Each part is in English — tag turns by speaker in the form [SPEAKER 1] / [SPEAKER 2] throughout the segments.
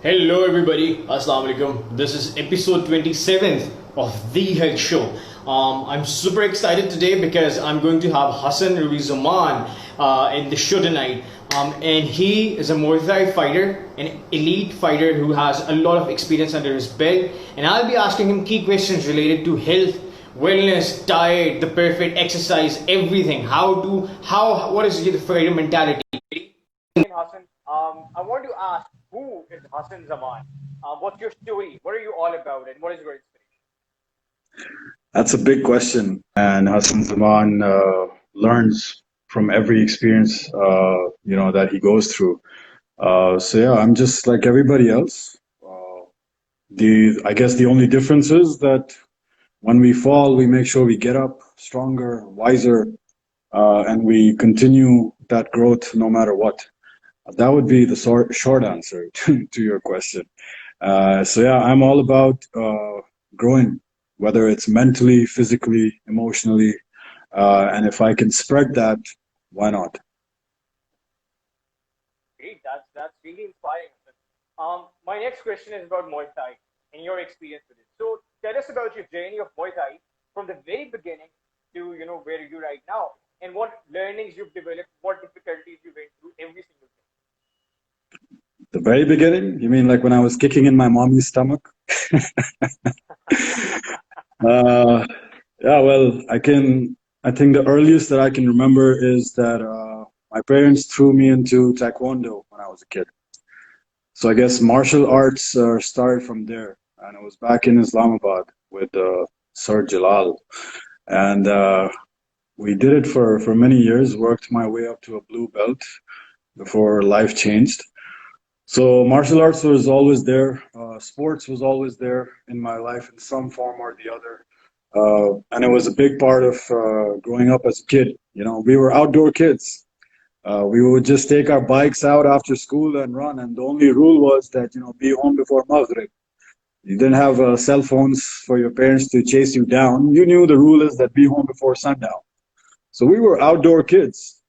[SPEAKER 1] Hello, everybody. Assalamu alaikum. This is episode 27th of The Health Show. I'm super excited today because I'm going to have Hasan Zaman in the show tonight. And he is a Muay Thai fighter, an elite fighter who has a lot of experience under his belt. And I'll be asking him key questions related to health, wellness, diet, the perfect exercise, everything. What is the fighter mentality? Hassan, I want to ask, who is Hasan Zaman? What's your story? What are you all about, and what is your inspiration?
[SPEAKER 2] That's a big question, and Hasan Zaman learns from every experience, that he goes through. So yeah, I'm just like everybody else. I guess the only difference is that when we fall, we make sure we get up stronger, wiser, and we continue that growth no matter what. That would be the short answer to your question. So yeah, I'm all about growing, whether it's mentally, physically, emotionally, and if I can spread that, why not?
[SPEAKER 1] Great, that's really inspiring. My next question is about Muay Thai and your experience with it. So tell us about your journey of Muay Thai from the very beginning to where you're right now, and what learnings you've developed, what difficulties you went through, every single thing.
[SPEAKER 2] The very beginning? You mean like when I was kicking in my mommy's stomach? Uh, yeah, well, I think the earliest that I can remember is that my parents threw me into Taekwondo when I was a kid. So I guess martial arts started from there. And it was back in Islamabad with Sir Jalal. And we did it for many years, worked my way up to a blue belt before life changed. So martial arts was always there. Sports was always there in my life in some form or the other. And it was a big part of growing up as a kid. You know, we were outdoor kids. We would just take our bikes out after school and run. And the only rule was that, be home before Maghrib. You didn't have cell phones for your parents to chase you down. You knew the rule is that be home before sundown. So we were outdoor kids.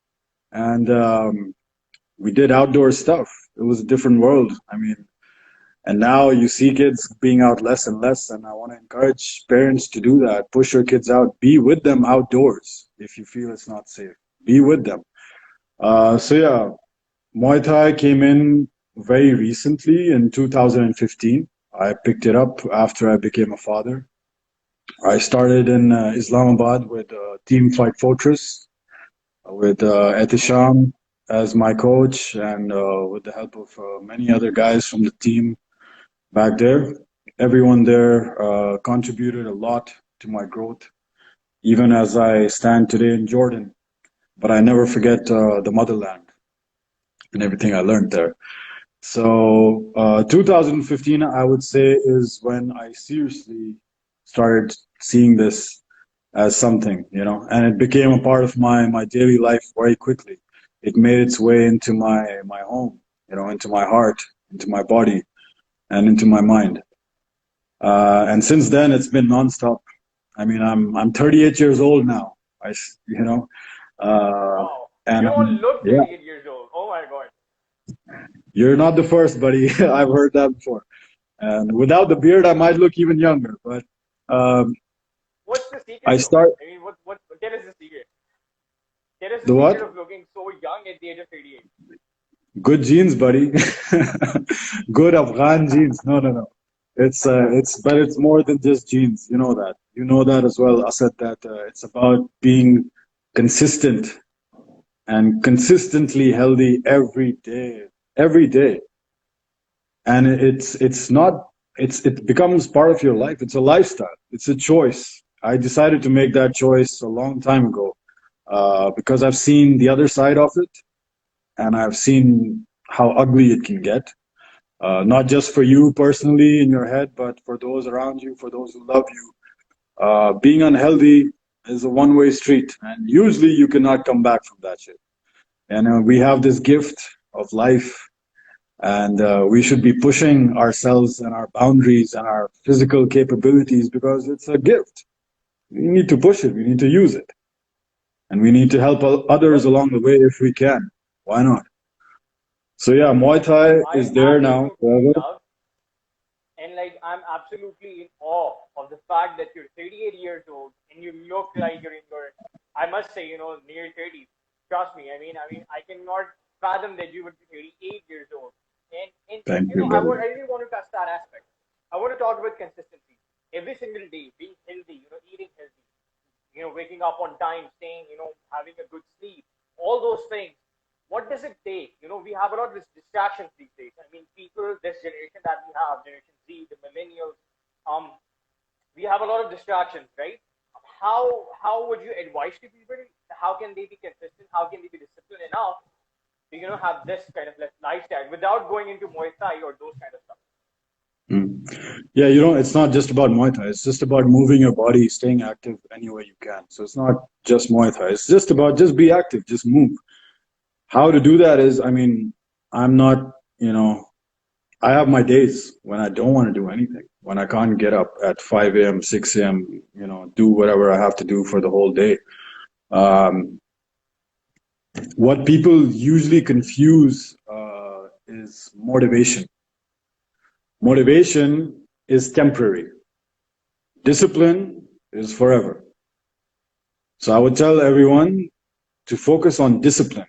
[SPEAKER 2] And we did outdoor stuff. It was a different world. I mean, and now you see kids being out less and less. And I want to encourage parents to do that. Push your kids out. Be with them outdoors if you feel it's not safe. Be with them. So yeah, Muay Thai came in very recently in 2015. I picked it up after I became a father. I started in Islamabad with Team Fight Fortress with Etisham as my coach, and with the help of many other guys from the team back there. Everyone there contributed a lot to my growth, even as I stand today in Jordan. But I never forget the motherland and everything I learned there. So 2015, I would say, is when I seriously started seeing this as something, and it became a part of my daily life very quickly. It made its way into my home, into my heart, into my body, and into my mind. And since then, it's been nonstop. I mean, I'm 38 years old now.
[SPEAKER 1] Wow,
[SPEAKER 2] And
[SPEAKER 1] you don't look
[SPEAKER 2] yeah,
[SPEAKER 1] 38 years old. Oh my God.
[SPEAKER 2] you're not the first, buddy. I've heard that before. And without the beard, I might look even younger. But um,
[SPEAKER 1] What's the
[SPEAKER 2] I
[SPEAKER 1] secret though?
[SPEAKER 2] start
[SPEAKER 1] I mean, what? Tell us the secret. Tell us the
[SPEAKER 2] the
[SPEAKER 1] secret
[SPEAKER 2] what?
[SPEAKER 1] of looking so young at the age of 38.
[SPEAKER 2] Good genes, buddy. Good Afghan genes. No, no, no. But it's more than just genes. You know that. You know that as well. I said that it's about being consistent and consistently healthy every day. And it's not. It becomes part of your life. It's a lifestyle. It's a choice. I decided to make that choice a long time ago because I've seen the other side of it, and I've seen how ugly it can get. Not just for you personally in your head, but for those around you, for those who love you. Being unhealthy is a one-way street, and usually you cannot come back from that shit. And we have this gift of life, and we should be pushing ourselves and our boundaries and our physical capabilities because it's a gift. We need to push it, we need to use it, and we need to help others
[SPEAKER 1] Well,
[SPEAKER 2] along the way if we can. Why not? So yeah, Muay Thai
[SPEAKER 1] I
[SPEAKER 2] is there now
[SPEAKER 1] absolutely
[SPEAKER 2] forever.
[SPEAKER 1] love. And like I'm absolutely in awe of the fact that you're 38 years old and you look like you're in your, I must say, near 30s. Trust me. I cannot fathom that you would be 38 years old. And
[SPEAKER 2] Thank you, brother.
[SPEAKER 1] I really want to touch that aspect. I want to talk about consistency. Every single day, being healthy, eating healthy, waking up on time, staying, having a good sleep, all those things. What does it take? We have a lot of distractions these days. People, this generation that we have, Generation Z, the millennials, um, we have a lot of distractions, right? How would you advise to people? How can they be consistent? How can they be disciplined enough to have this kind of lifestyle without going into Muay Thai or those kind of stuff?
[SPEAKER 2] Mm. Yeah, it's not just about Muay Thai. It's just about moving your body, staying active any way you can. So it's not just Muay Thai. It's just about just be active, just move. How to do that is, I'm not, I have my days when I don't want to do anything, when I can't get up at 5 a.m., 6 a.m., do whatever I have to do for the whole day. Um, what people usually confuse is motivation. Motivation is temporary. Discipline is forever. So I would tell everyone to focus on discipline.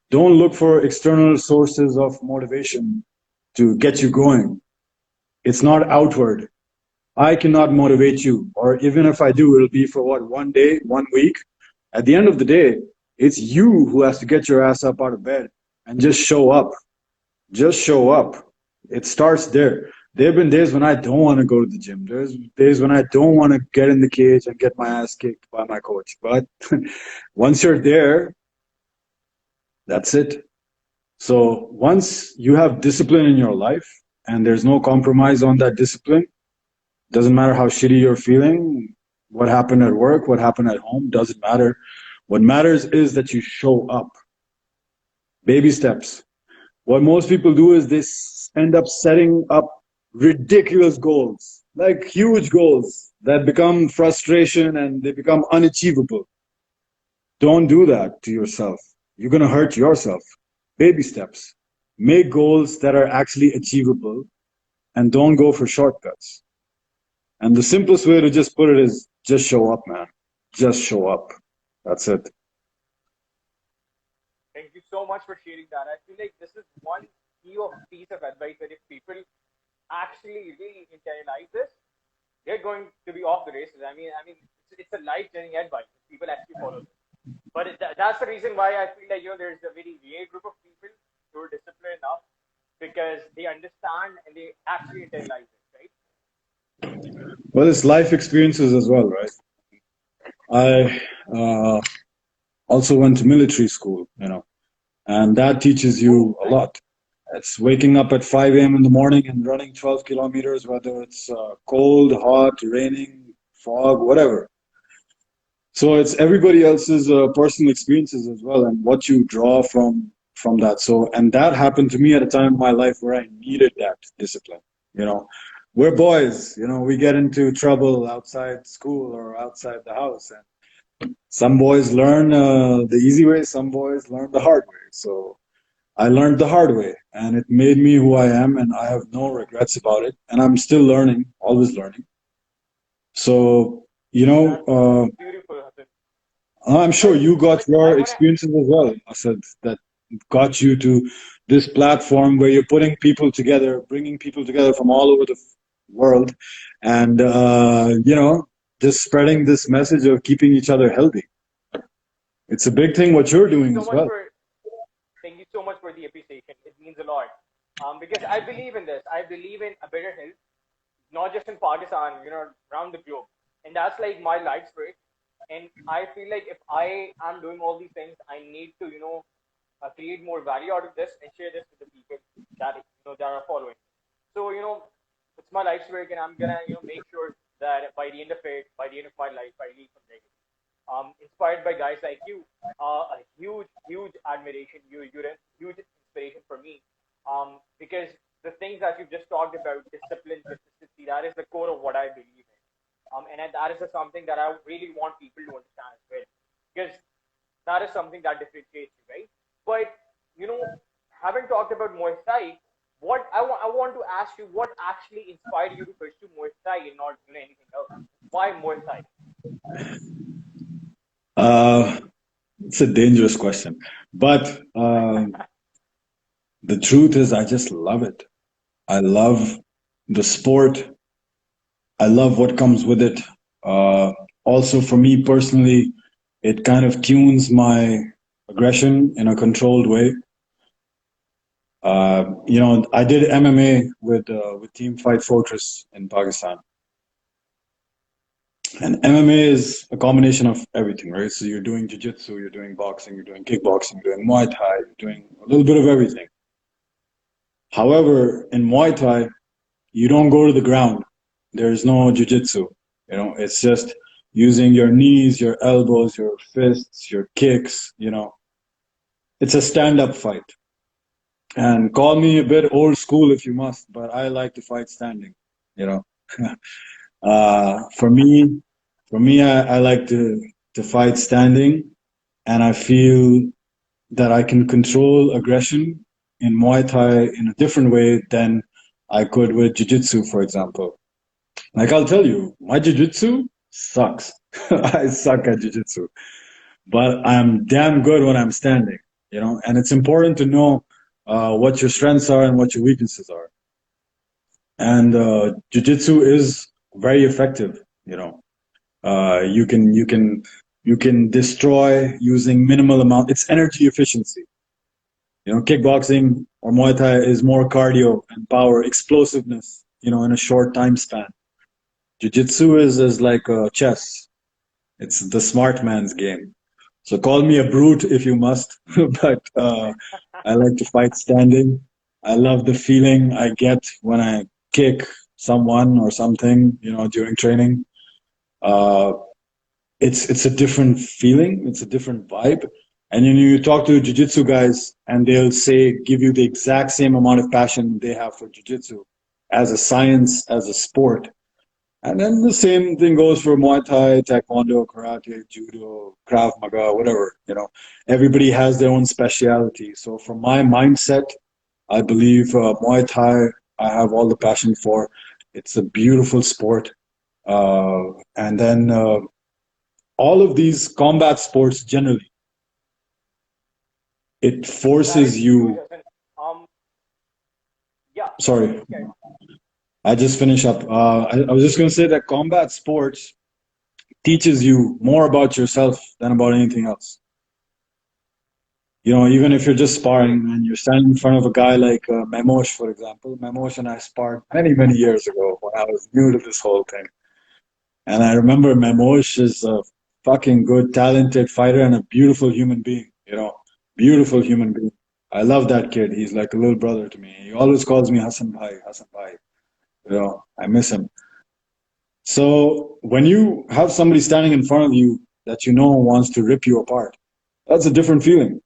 [SPEAKER 2] Don't look for external sources of motivation to get you going. It's not outward. I cannot motivate you, or even if I do, it'll be for what, 1 day, 1 week. At the end of the day, it's you who has to get your ass up out of bed and just show up. Just show up. It starts there. There have been days when I don't want to go to the gym. There's days when I don't want to get in the cage and get my ass kicked by my coach. But once you're there, that's it. So once you have discipline in your life and there's no compromise on that discipline, doesn't matter how shitty you're feeling, what happened at work, what happened at home, doesn't matter. What matters is that you show up. Baby steps. What most people do is they end up setting up ridiculous goals, like huge goals that become frustration and they become unachievable. Don't do that to yourself. You're going to hurt yourself. Baby steps. Make goals that are actually achievable and don't go for shortcuts. And the simplest way to just put it is just show up, man. Just show up. That's it.
[SPEAKER 1] Thank you so much for sharing that. I feel like this is one piece of advice that if people actually really internalize this, they're going to be off the races. It's a life-changing advice if people actually follow this. But that's the reason why I feel like there's a very rare group of people who are disciplined enough because they understand and they actually internalize it, right?
[SPEAKER 2] Well, it's life experiences as well, right? I also went to military school, and that teaches you a lot. It's waking up at 5 a.m. in the morning and running 12 kilometers, whether it's cold, hot, raining, fog, whatever. So it's everybody else's personal experiences as well, and what you draw from that. So, and that happened to me at a time in my life where I needed that discipline. You know, we're boys. We get into trouble outside school or outside the house, and some boys learn the easy way, some boys learn the hard way. So I learned the hard way, and it made me who I am, and I have no regrets about it. And I'm still learning, always learning. So,
[SPEAKER 1] That's beautiful, Hassan.
[SPEAKER 2] I'm sure
[SPEAKER 1] Like,
[SPEAKER 2] you got
[SPEAKER 1] I
[SPEAKER 2] your
[SPEAKER 1] want to.
[SPEAKER 2] experiences as well. I said that got you to this platform where you're putting people together, bringing people together from all over the world, and just spreading this message of keeping each other healthy. It's a big thing what you're
[SPEAKER 1] Thank you
[SPEAKER 2] doing
[SPEAKER 1] so
[SPEAKER 2] as
[SPEAKER 1] much
[SPEAKER 2] well.
[SPEAKER 1] for Thank you so much for the appreciation. It means a lot. Because I believe in this. I believe in a better health, not just in Pakistan, around the globe. And that's like my life's work. And I feel like if I am doing all these things, I need to, create more value out of this and share this with the people that are following. So, it's my life's work, and I'm gonna, make sure that by the end of it, by the end of my life, I leave some legacy. Inspired by guys like you, a huge, huge admiration. You're a huge inspiration for me. Because the things that you've just talked about, discipline, consistency, that is the core of what I believe in. And that is something that I really want people to understand as well, because that is something that differentiates you, right? But you know, having talked about Muay Thai,
[SPEAKER 3] I want to ask you what actually inspired you to pursue Muay Thai and not anything else. Why Muay Thai?
[SPEAKER 2] Uh, it's a dangerous question, but the truth is, I just love it. I love the sport. I love what comes with it. Uh, Also, for me personally, it kind of tunes my aggression in a controlled way. I did MMA with Team Fight Fortress in Pakistan, and MMA is a combination of everything, right? So you're doing jiu-jitsu, you're doing boxing, you're doing kickboxing, you're doing Muay Thai, you're doing a little bit of everything. However, in Muay Thai, you don't go to the ground. There's no jiu-jitsu. It's just using your knees, your elbows, your fists, your kicks. It's a stand-up fight. And call me a bit old school if you must, but I like to fight standing. You know, for me, I like to fight standing, and I feel that I can control aggression in Muay Thai in a different way than I could with Jiu-Jitsu, for example. Like I'll tell you, my Jiu-Jitsu sucks. I suck at Jiu-Jitsu, but I'm damn good when I'm standing. And it's important to know what your strengths are and what your weaknesses are. And Jiu-Jitsu is very effective. You can destroy using minimal amount. It's energy efficiency. Kickboxing or Muay Thai is more cardio and power, explosiveness, in a short time span. Jiu-Jitsu is like chess. It's the smart man's game. So call me a brute if you must, but I like to fight standing. I love the feeling I get when I kick someone or something, during training. Uh, it's a different feeling. It's a different vibe. And you talk to jiu-jitsu guys and they'll give you the exact same amount of passion they have for jiu-jitsu as a science, as a sport. And then the same thing goes for Muay Thai, Taekwondo, Karate, Judo, Krav Maga, whatever. Everybody has their own speciality. So from my mindset, I believe Muay Thai, I have all the passion for. It's a beautiful sport. And then all of these combat sports generally, it
[SPEAKER 3] That is
[SPEAKER 2] forces
[SPEAKER 3] huge,
[SPEAKER 2] you.
[SPEAKER 3] Hassan. Yeah,
[SPEAKER 2] Sorry,
[SPEAKER 3] please carry on.
[SPEAKER 2] I just finish up. I was just going to say that combat sports teaches you more about yourself than about anything else. Even if you're just sparring and you're standing in front of a guy like Memosh, for example. Memosh and I sparred many, many years ago when I was new to this whole thing. And I remember Memosh is a fucking good, talented fighter and a beautiful human being, beautiful human being. I love that kid. He's like a little brother to me. He always calls me Hassan Bhai, Hassan Bhai. I miss him. So when you have somebody standing in front of you that wants to rip you apart, that's a different feeling.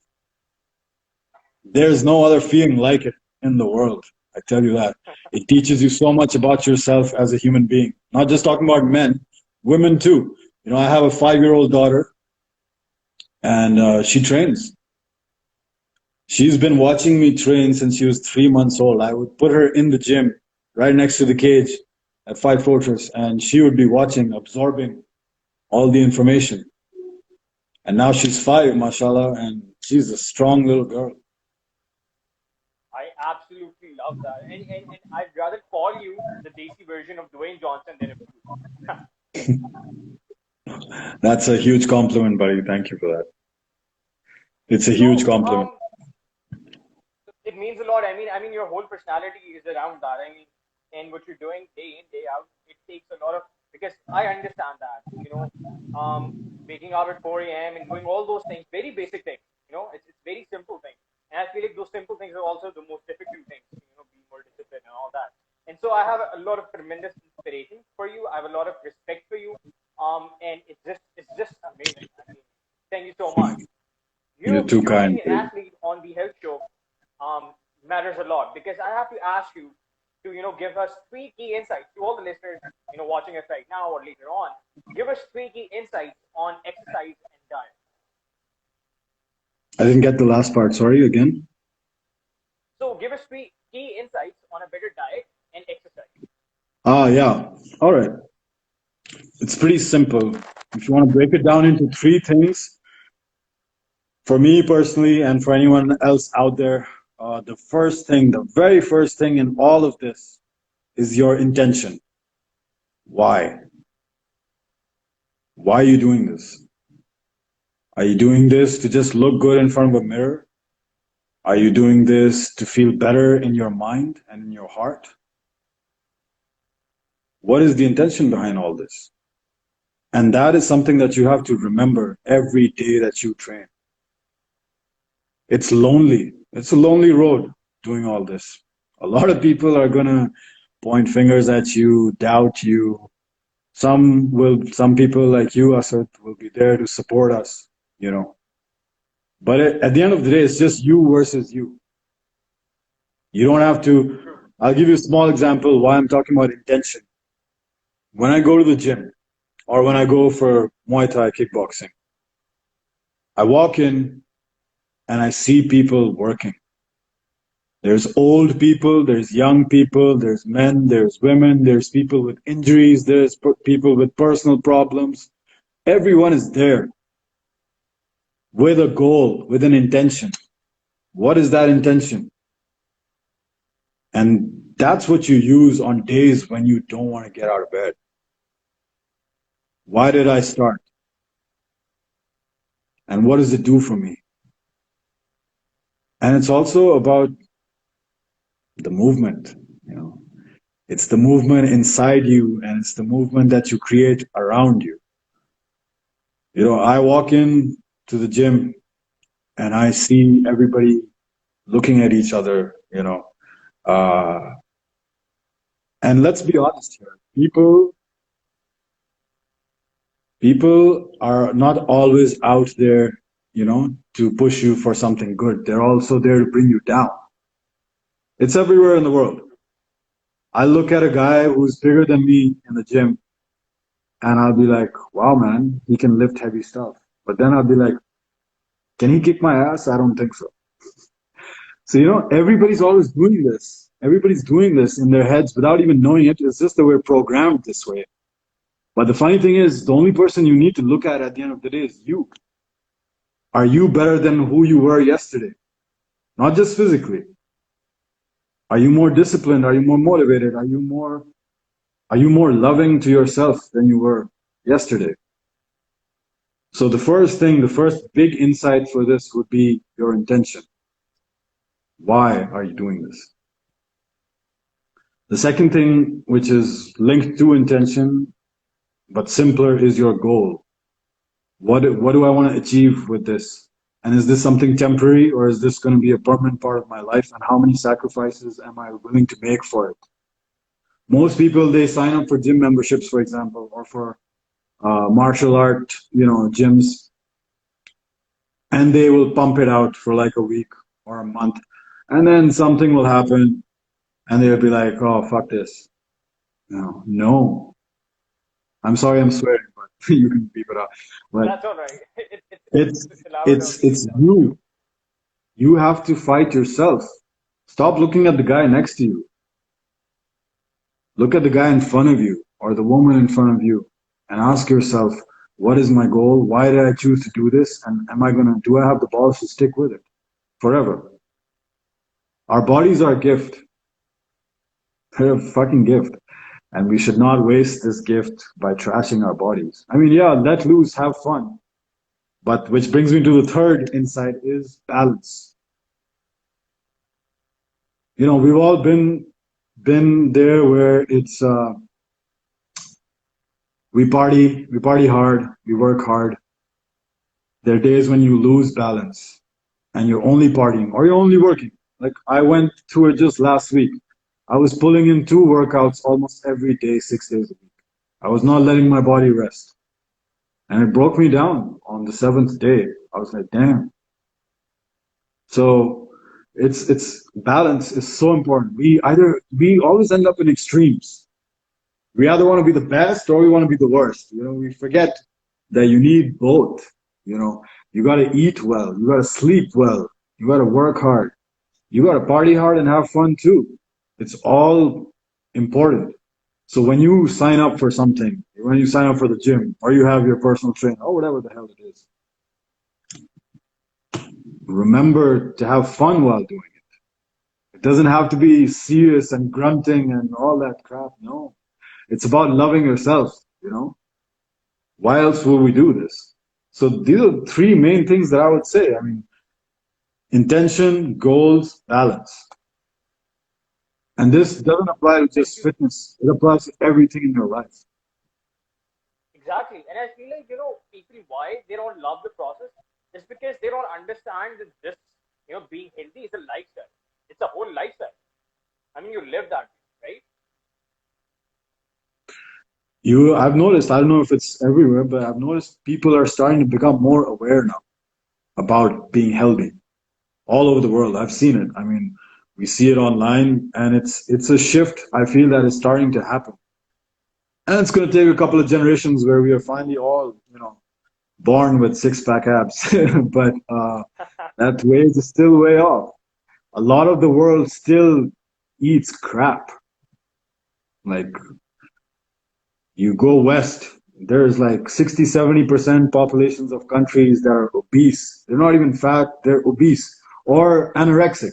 [SPEAKER 2] There's no other feeling like it in the world. I tell you that. It teaches you so much about yourself as a human being. Not just talking about men, women too. I have a 5-year-old daughter and she trains. She's been watching me train since she was 3 months old. I would put her in the gym right next to the cage at Fight Fortress and she would be watching, absorbing all the information. And now she's 5, mashallah, and she's a strong little girl.
[SPEAKER 3] I absolutely love that. And I'd rather call you the Desi version of Dwayne Johnson than a brute.
[SPEAKER 2] That's a huge compliment, buddy. Thank you for that. It's a huge
[SPEAKER 3] So,
[SPEAKER 2] compliment.
[SPEAKER 3] it means a lot. I mean, your whole personality is around that. And what you're doing day in, day out, it takes a lot of because I understand that, waking up at 4 a.m. and doing all those things, very basic things. It's very simple things. And I feel like those simple things are also the most difficult things. Be more disciplined and all that. And so I have a lot of tremendous inspiration for you. I have a lot of respect for you. And it's just amazing. I mean, thank you so much.
[SPEAKER 2] You're too
[SPEAKER 3] You
[SPEAKER 2] kind,
[SPEAKER 3] being an
[SPEAKER 2] dude.
[SPEAKER 3] athlete on the health show matters a lot because I have to ask you to give us three key insights to all the listeners watching us right now or later on. Give us three key insights on exercise and diet.
[SPEAKER 2] I didn't get the last part. Sorry again.
[SPEAKER 3] So give us three key insights on a better diet and exercise.
[SPEAKER 2] Yeah. All right. It's pretty simple. If you want to break it down into three things, for me personally, and for anyone else out there, the first thing, the very first thing in all of this is your intention. Why? Why are you doing this? Are you doing this to just look good in front of a mirror? Are you doing this to feel better in your mind and in your heart? What is the intention behind all this? And that is something that you have to remember every day that you train. It's lonely. It's a lonely road doing all this. A lot of people are going to point fingers at you, doubt you. Some people like you, Asad, will be there to support us, you know. But at the end of the day, it's just you versus you. You don't have to. I'll give you a small example why I'm talking about intention. When I go to the gym or when I go for Muay Thai kickboxing, I walk in and I see people working. There's old people, there's young people, there's men, there's women, there's people with injuries, there's people with personal problems. Everyone is there with a goal, with an intention. What is that intention? And that's what you use on days when you don't want to get out of bed. Why did I start? And what does it do for me? And it's also about the movement, you know. It's the movement inside you and it's the movement that you create around you. You know, I walk in to the gym and I see everybody looking at each other, you know. And let's be honest here. People are not always out there, you know, to push you for something good. They're also there to bring you down. It's everywhere in the world. I look at a guy who's bigger than me in the gym and I'll be like, wow, man, he can lift heavy stuff. But then I'll be like, can he kick my ass? I don't think so. So, you know, everybody's always doing this. Everybody's doing this in their heads without even knowing it. It's just that we're programmed this way. But the funny thing is, the only person you need to look at the end of the day is you. Are you better than who you were yesterday? Not just physically. Are you more disciplined? Are you more motivated? Are you more loving to yourself than you were yesterday? So the first thing, the first big insight for this would be your intention. Why are you doing this? The second thing, which is linked to intention, but simpler, is your goal. What do I want to achieve with this? And is this something temporary or is this going to be a permanent part of my life? And how many sacrifices am I willing to make for it? Most people, they sign up for gym memberships, for example, or for martial art, you know, gyms, and they will pump it out for like a week or a month. And then something will happen and they'll be like, oh, fuck this. No. I'm sorry I'm swearing, but you can beep it out. But
[SPEAKER 3] That's all right. It's allowed
[SPEAKER 2] it's you. You have to fight yourself. Stop looking at the guy next to you. Look at the guy in front of you or the woman in front of you and ask yourself, what is my goal? Why did I choose to do this? And do I have the balls to stick with it forever? Our bodies are a gift. They're a fucking gift. And we should not waste this gift by trashing our bodies. I mean, yeah, let loose, have fun. But which brings me to the third insight is balance. You know, we've all been there where it's we party hard, we work hard. There are days when you lose balance and you're only partying or you're only working. Like I went through it just last week. I was pulling in 2 workouts almost every day, 6 days a week. I was not letting my body rest. And it broke me down on the 7th day. I was like, damn. So it's balance is so important. We always end up in extremes. We either want to be the best or we want to be the worst. You know, we forget that you need both. You know, you got to eat well, you got to sleep well, you got to work hard. You got to party hard and have fun too. It's all important. So when you sign up for something, when you sign up for the gym, or you have your personal trainer, or whatever the hell it is, remember to have fun while doing it. It doesn't have to be serious and grunting and all that crap. No, it's about loving yourself, you know? Why else will we do this? So these are three main things that I would say. I mean, intention, goals, balance. And this doesn't apply to
[SPEAKER 3] Thank
[SPEAKER 2] just
[SPEAKER 3] you.
[SPEAKER 2] fitness. It applies to everything in your life.
[SPEAKER 3] Exactly. And I feel like, people, why they don't love the process is because they don't understand that this, being healthy is a lifestyle. It's a whole lifestyle. I mean, you live that way, right?
[SPEAKER 2] I've noticed, I don't know if it's everywhere, but I've noticed people are starting to become more aware now about being healthy all over the world. I've seen it. I mean, we see it online, and it's a shift I feel that is starting to happen. And it's going to take a couple of generations where we are finally all, born with six-pack abs. But that way is still way off. A lot of the world still eats crap. Like, you go west, there's like 60-70% populations of countries that are obese. They're not even fat, they're obese or anorexic.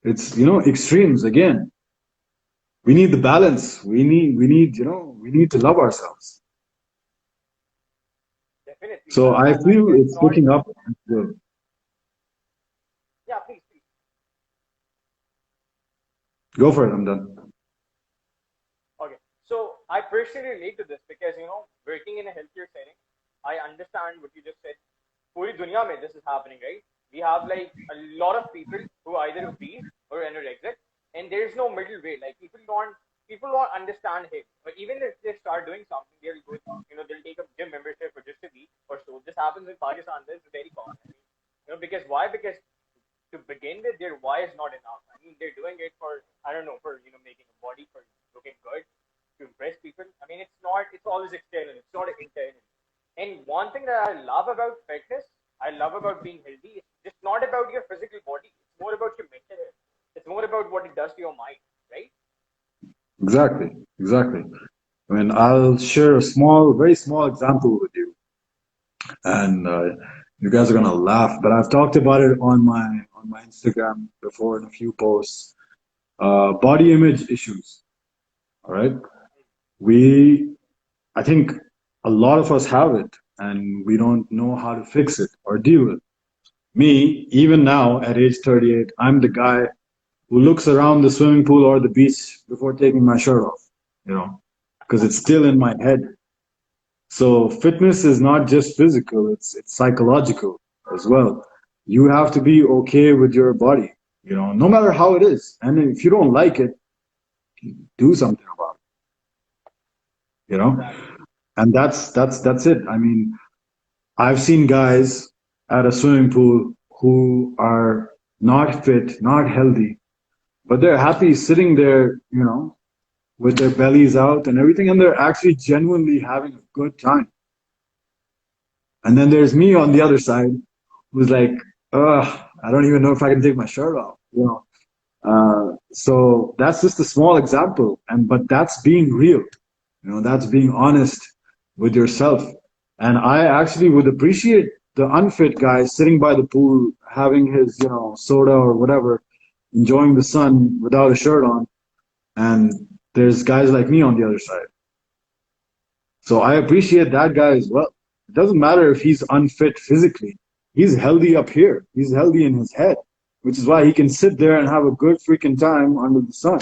[SPEAKER 2] It's, extremes again. We need the balance. We need to love ourselves.
[SPEAKER 3] Definitely.
[SPEAKER 2] So I
[SPEAKER 3] I
[SPEAKER 2] feel
[SPEAKER 3] mean, it's
[SPEAKER 2] it's
[SPEAKER 3] not.
[SPEAKER 2] picking up. Go
[SPEAKER 3] Yeah, please, please.
[SPEAKER 2] for it, I'm done.
[SPEAKER 3] Okay. So I personally relate to this because, working in a healthcare setting, I understand what you just said. Puri dunya mein this is happening, right? We have like a lot of people who are either obese or anorexic, and there's no middle way. Like people don't understand it. But even if they start doing something, they'll go, they'll take a gym membership for just a week or so. This happens in Pakistan. This is very common. I mean, because why? Because to begin with, their why is not enough. I mean, they're doing it for I don't know for making a body for looking good to impress people. I mean, it's not. It's always external. It's not internal. And one thing that I love about fitness, I love about being healthy, it's just not about your physical body. It's more about your mental health. It's more about what it does to your mind, right?
[SPEAKER 2] Exactly. Exactly. I mean, I'll share a very small example with you, and you guys are gonna laugh. But I've talked about it on my Instagram before in a few posts. Body image issues. All right. We, I think a lot of us have it, and we don't know how to fix it or deal with it. Me, even now at age 38, I'm the guy who looks around the swimming pool or the beach before taking my shirt off, because it's still in my head. So fitness is not just physical, it's psychological as well. You have to be okay with your body, no matter how it is. And if you don't like it, do something about it,
[SPEAKER 3] Exactly.
[SPEAKER 2] And that's it. I mean, I've seen guys at a swimming pool who are not fit, not healthy, but they're happy sitting there, with their bellies out and everything, and they're actually genuinely having a good time. And then there's me on the other side who's like, ugh, I don't even know if I can take my shirt off. So that's just a small example, but that's being real. That's being honest with yourself. And I actually would appreciate the unfit guy sitting by the pool, having his, soda or whatever, enjoying the sun without a shirt on. And there's guys like me on the other side. So I appreciate that guy as well. It doesn't matter if he's unfit physically. He's healthy up here. He's healthy in his head, which is why he can sit there and have a good freaking time under the sun.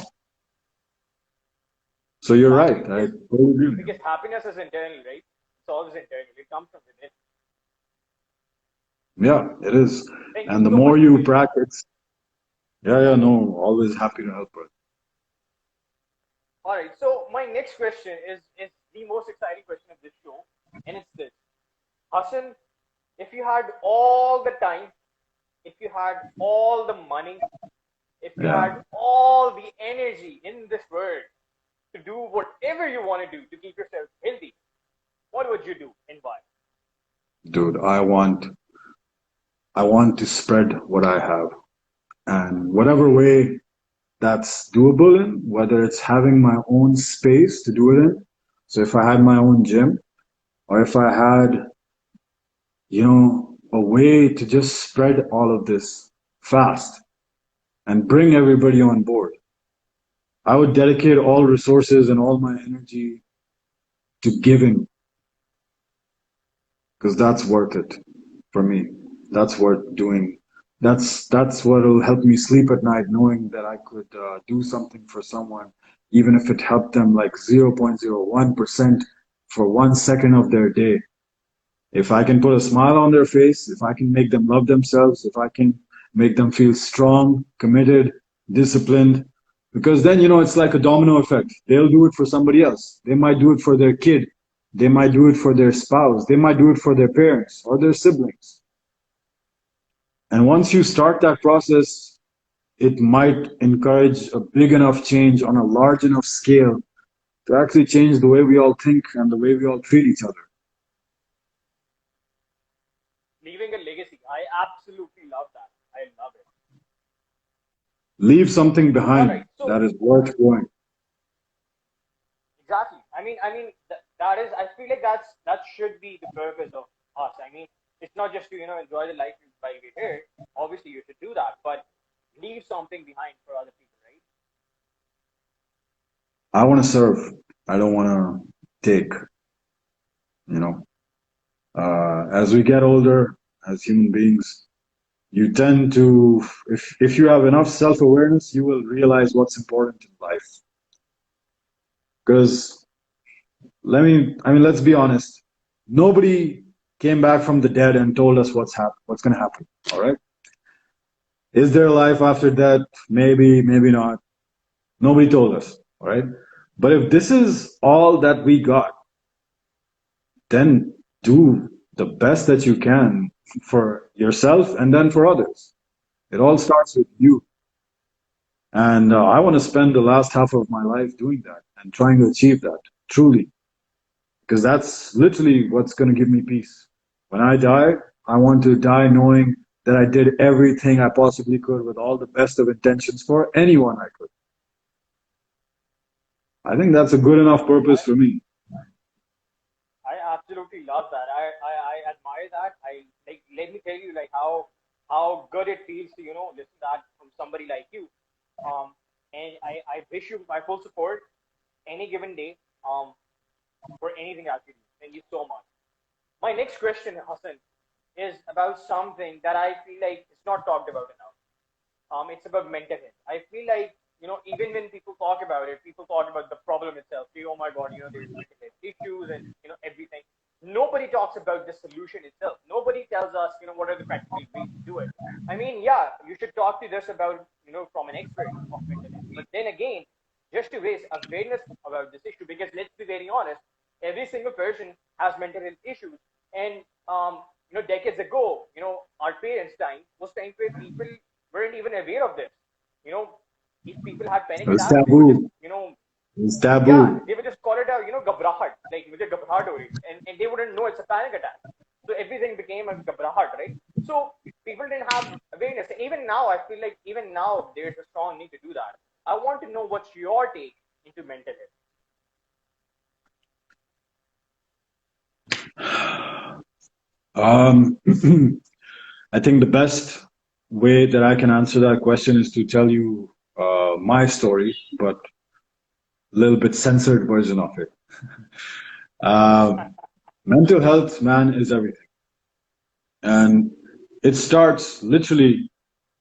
[SPEAKER 2] So you're right.
[SPEAKER 3] Exactly.
[SPEAKER 2] I
[SPEAKER 3] Because
[SPEAKER 2] totally agree with you.
[SPEAKER 3] because happiness is internal, right? It's always internal. It comes from within.
[SPEAKER 2] Yeah, it is.
[SPEAKER 3] Thank you
[SPEAKER 2] And the
[SPEAKER 3] so
[SPEAKER 2] more
[SPEAKER 3] much,
[SPEAKER 2] you
[SPEAKER 3] Puri.
[SPEAKER 2] practice, yeah, no, always happy to help, bro.
[SPEAKER 3] All right. So my next question is the most exciting question of this show, and it's this: Hassan, if you had all the time, if you had all the money, if you
[SPEAKER 2] Yeah,
[SPEAKER 3] had all the energy in this world to do whatever you want to do to keep yourself healthy, what would you do and why?
[SPEAKER 2] dude, I want to spread what I have. And whatever way that's doable in, whether it's having my own space to do it in. So if I had my own gym, or if I had, a way to just spread all of this fast and bring everybody on board, I would dedicate all resources and all my energy to giving, because that's worth it for me. That's worth doing. That's what will help me sleep at night, knowing that I could do something for someone, even if it helped them like 0.01% for 1 second of their day. If I can put a smile on their face, if I can make them love themselves, if I can make them feel strong, committed, disciplined, because then, it's like a domino effect. They'll do it for somebody else. They might do it for their kid. They might do it for their spouse. They might do it for their parents or their siblings. And once you start that process, it might encourage a big enough change on a large enough scale to actually change the way we all think and the way we all treat each other.
[SPEAKER 3] Leaving a legacy. I absolutely love that. I love it.
[SPEAKER 2] Leave something behind
[SPEAKER 3] All right. So
[SPEAKER 2] that is worth going.
[SPEAKER 3] exactly. That is. I feel like that should be the purpose of us. I mean, it's not just to enjoy the life while we're here. Obviously, you should do that, but leave something behind for other people, right?
[SPEAKER 2] I want to serve. I don't want to take, you know. As we get older, as human beings, you tend to, if you have enough self-awareness, you will realize what's important in life. Because let's be honest. Nobody came back from the dead and told us what's going to happen. All right. Is there life after death? Maybe, maybe not. Nobody told us. All right. But if this is all that we got, then do the best that you can for yourself and then for others. It all starts with you. And I want to spend the last half of my life doing that and trying to achieve that, truly. Because that's literally what's going to give me peace. When I die, I want to die knowing that I did everything I possibly could with all the best of intentions for anyone I could. I think that's a good enough purpose
[SPEAKER 3] I
[SPEAKER 2] for me.
[SPEAKER 3] I absolutely love that. I admire that. I like. Let me tell you, like how good it feels to listen to that from somebody like you. Um, and I wish you my full support any given day. For anything I could do. Thank you so much. My next question, Hassan, is about something that I feel like it's not talked about enough. It's about mental health. I feel like, even when people talk about it, people talk about the problem itself. Oh my God, there's mental health issues and, everything. Nobody talks about the solution itself. Nobody tells us, what are the practical ways to do it. I mean, yeah, you should talk to this about, from an expert of mental health. But then again, just to raise awareness about this issue, because let's be very honest, every single person has mental health issues. And, decades ago, our parents' time was time where people weren't even aware of this. You know, if people had panic
[SPEAKER 2] It's
[SPEAKER 3] attacks, they would just,
[SPEAKER 2] taboo. It's
[SPEAKER 3] yeah,
[SPEAKER 2] taboo.
[SPEAKER 3] they would just call it a, gabrahat, like mujhe gabраहट ho rahi hai, and they wouldn't know it's a panic attack. So everything became a gabраहट, right? So people didn't have awareness. And even now, I feel like even now there's a strong need to do that. I want to know what's your take into mental health.
[SPEAKER 2] Um, I think the best way that I can answer that question is to tell you my story, but a little bit censored version of it. Mental health, man, is everything. And it starts literally,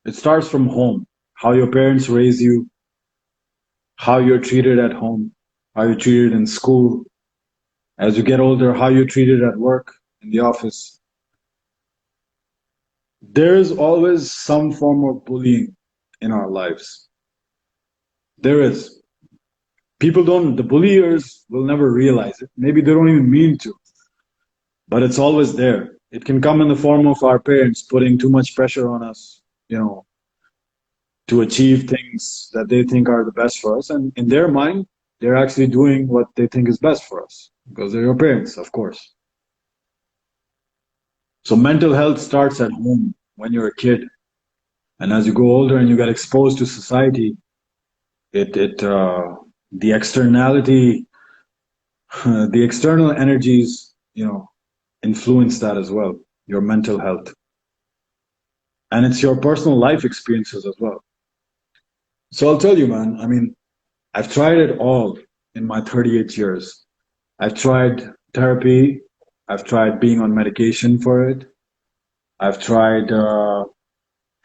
[SPEAKER 2] it starts from home, how your parents raise you, how you're treated at home, how you're treated in school. As you get older, how you're treated at work, in the office. There is always some form of bullying in our lives. There is. The bulliers will never realize it. Maybe they don't even mean to, but it's always there. It can come in the form of our parents putting too much pressure on us, to achieve things that they think are the best for us. And in their mind, they're actually doing what they think is best for us because they're your parents, of course. So mental health starts at home when you're a kid. And as you go older and you get exposed to society, the externality, the external energies, influence that as well, your mental health. And it's your personal life experiences as well. So I'll tell you, man, I mean, I've tried it all in my 38 years. I've tried therapy. I've tried being on medication for it. I've tried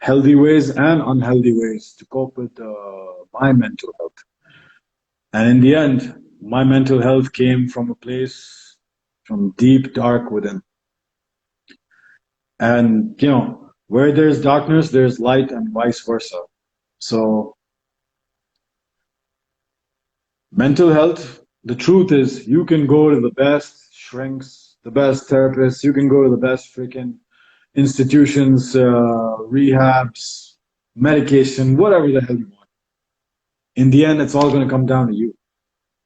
[SPEAKER 2] healthy ways and unhealthy ways to cope with my mental health. And in the end, my mental health came from a place from deep dark within. And, where there's darkness, there's light and vice versa. So mental health, the truth is you can go to the best shrinks, the best therapists, you can go to the best freaking institutions, rehabs, medication, whatever the hell you want. In the end, it's all going to come down to you.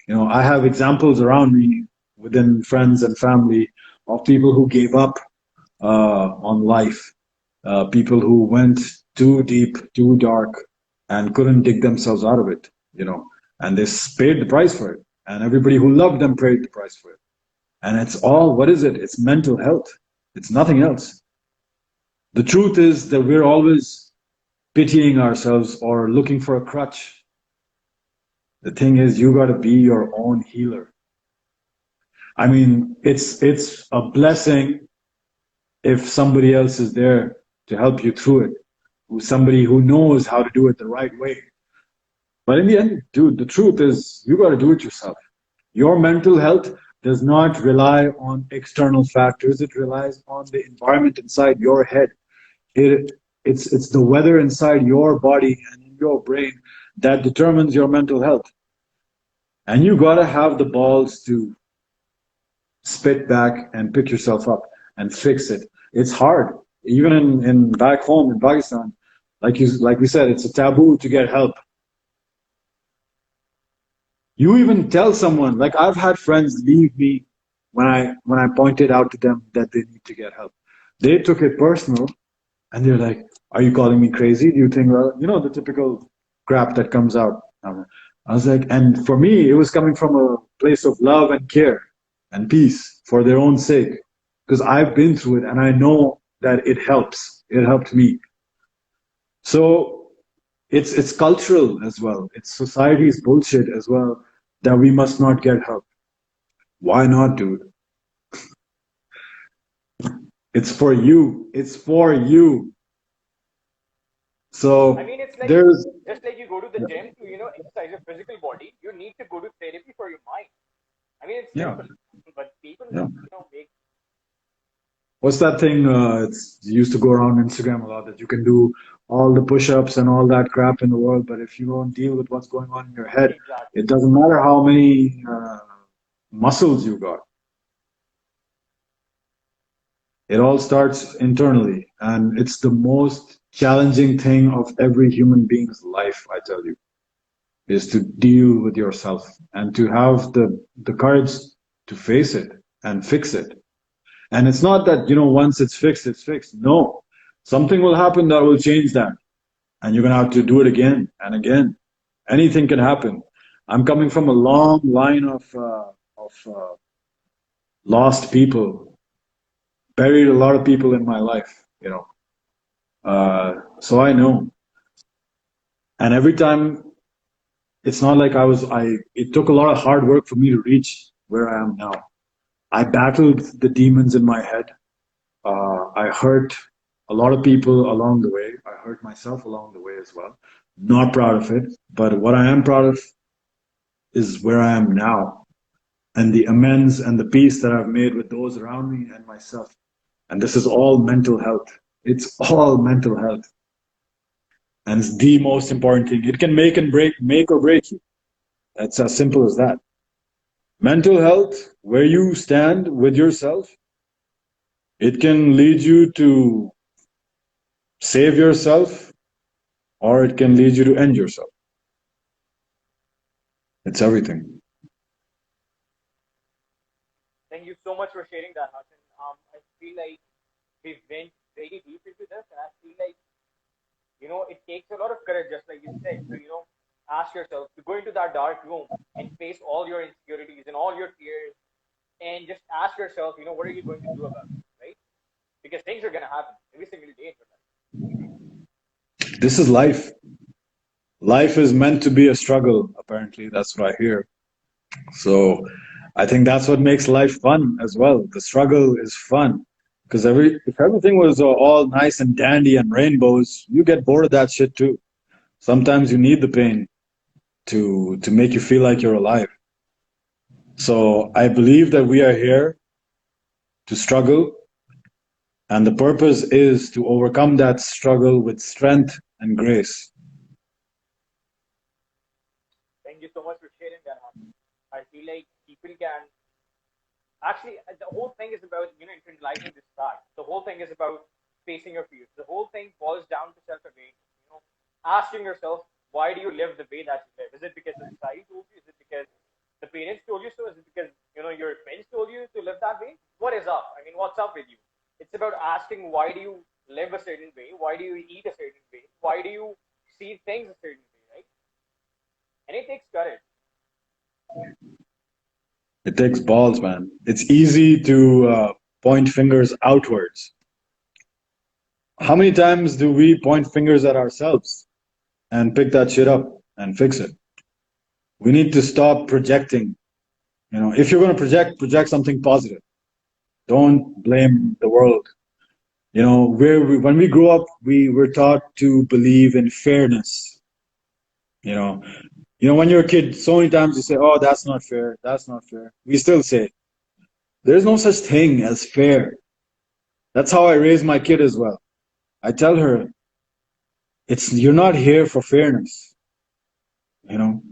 [SPEAKER 2] I have examples around me within friends and family of people who gave up on life, people who went too deep, too dark, and couldn't dig themselves out of it, and they paid the price for it. And everybody who loved them paid the price for it. And it's all, what is it? It's mental health. It's nothing else. The truth is that we're always pitying ourselves or looking for a crutch. The thing is, you got to be your own healer. I mean, it's a blessing if somebody else is there to help you through it, somebody who knows how to do it the right way. But in the end, dude, the truth is you got to do it yourself. Your mental health does not rely on external factors. It relies on the environment inside your head. It's the weather inside your body and in your brain that determines your mental health. And you got to have the balls to spit back and pick yourself up and fix it. It's hard. Even in back home in Pakistan, like we said, it's a taboo to get help. You even tell someone, like I've had friends leave me when I pointed out to them that they need to get help. They took it personal and they're like, "Are you calling me crazy? Do you think, well, the typical crap that comes out?" I was like, and for me, it was coming from a place of love and care and peace for their own sake, because I've been through it and I know that it helps. It helped me. So it's cultural as well. It's society's bullshit as well that we must not get help. Why not, dude? It's for you. It's for you.
[SPEAKER 3] I
[SPEAKER 2] So
[SPEAKER 3] mean, it's like
[SPEAKER 2] there's
[SPEAKER 3] just like you go to the gym to exercise your physical body. You need to go to therapy for your mind. I mean, it's
[SPEAKER 2] yeah,
[SPEAKER 3] simple, but people
[SPEAKER 2] yeah.
[SPEAKER 3] make.
[SPEAKER 2] What's that thing? It's used to go around Instagram a lot that you can do all the push-ups and all that crap in the world, but if you don't deal with what's going on in your head,
[SPEAKER 3] Exactly.
[SPEAKER 2] it doesn't matter how many muscles you got. It all starts internally, and it's the most challenging thing of every human being's life, I tell you, is to deal with yourself and to have the courage to face it and fix it. And it's not that, once it's fixed, it's fixed. No, something will happen that will change that. And you're going to have to do it again and again. Anything can happen. I'm coming from a long line of lost people, buried a lot of people in my life. So I know. And every time, it's not like it took a lot of hard work for me to reach where I am now. I battled the demons in my head. I hurt a lot of people along the way. I hurt myself along the way as well. Not proud of it, but what I am proud of is where I am now and the amends and the peace that I've made with those around me and myself. And this is all mental health. It's all mental health. And it's the most important thing. It can make or break you. It's as simple as that. Mental health, where you stand with yourself, it can lead you to save yourself or it can lead you to end yourself. It's everything.
[SPEAKER 3] Thank you so much for sharing that, Hassan. I feel like we went very deep into this, and I feel like it takes a lot of courage, just like you said, to ask yourself to go into that dark room and face all your insecurities and all your fears, and just ask yourself, what are you going to do about it, right? Because things are going to happen every single day in your life.
[SPEAKER 2] This is life. Life is meant to be a struggle, apparently. That's what I hear. So I think that's what makes life fun as well. The struggle is fun. Because if everything was all nice and dandy and rainbows, you get bored of that shit too. Sometimes you need the pain to make you feel like you're alive. So I believe that we are here to struggle, and the purpose is to overcome that struggle with strength and grace.
[SPEAKER 3] Thank you so much for sharing that, Hassan. I feel like people can actually, the whole thing is about internalizing this fact. The whole thing is about facing your fears. The whole thing boils down to self-awareness. Asking yourself, why do you live the way that you live? Is it because the society told you? Is it because the parents told you so? Is it because your friends told you to live that way? What is up? I mean, what's up with you? It's about asking, why do you live a certain way? Why do you eat a certain way? Why do you see things a certain way, right? And it takes courage.
[SPEAKER 2] It takes balls, man. It's easy to point fingers outwards. How many times do we point fingers at ourselves and pick that shit up and fix it? We need to stop projecting. If you're going to project something positive. Don't blame the world. When we grow up, we were taught to believe in fairness. You know, when you're a kid, so many times you say, "Oh, that's not fair. That's not fair." We still say, "There's no such thing as fair." That's how I raise my kid as well. I tell her, you're not here for fairness. You know,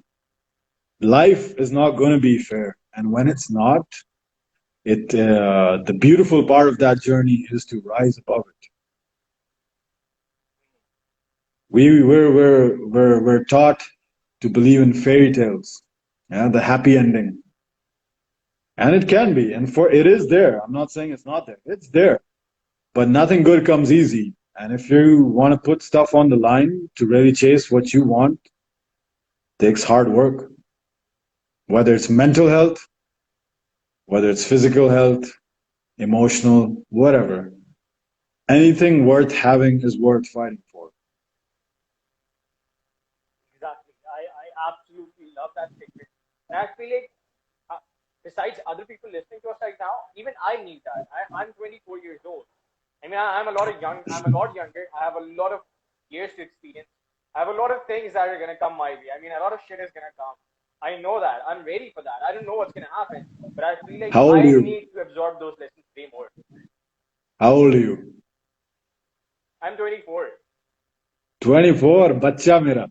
[SPEAKER 2] life is not going to be fair, and when it's not, the beautiful part of that journey is to rise above it. We're taught to believe in fairy tales, yeah, the happy ending, and it can be, and it is there. I'm not saying it's not there. It's there, but nothing good comes easy. And if you want to put stuff on the line to really chase what you want, it takes hard work. Whether it's mental health, whether it's physical health, emotional, whatever. Anything worth having is worth fighting for.
[SPEAKER 3] Exactly. I absolutely love that statement. And I feel like, besides other people listening to us right now, even I need that. I'm 24 years old. I mean, I'm a lot I'm a lot younger. I have a lot of years to experience. I have a lot of things that are gonna come my way. I mean, a lot of shit is gonna come. I know that. I'm ready for that. I don't know what's gonna happen, but I feel like
[SPEAKER 2] How old are
[SPEAKER 3] I
[SPEAKER 2] you?
[SPEAKER 3] need to absorb those lessons way more.
[SPEAKER 2] How old are you?
[SPEAKER 3] I'm 24.
[SPEAKER 2] 24, bacha mera.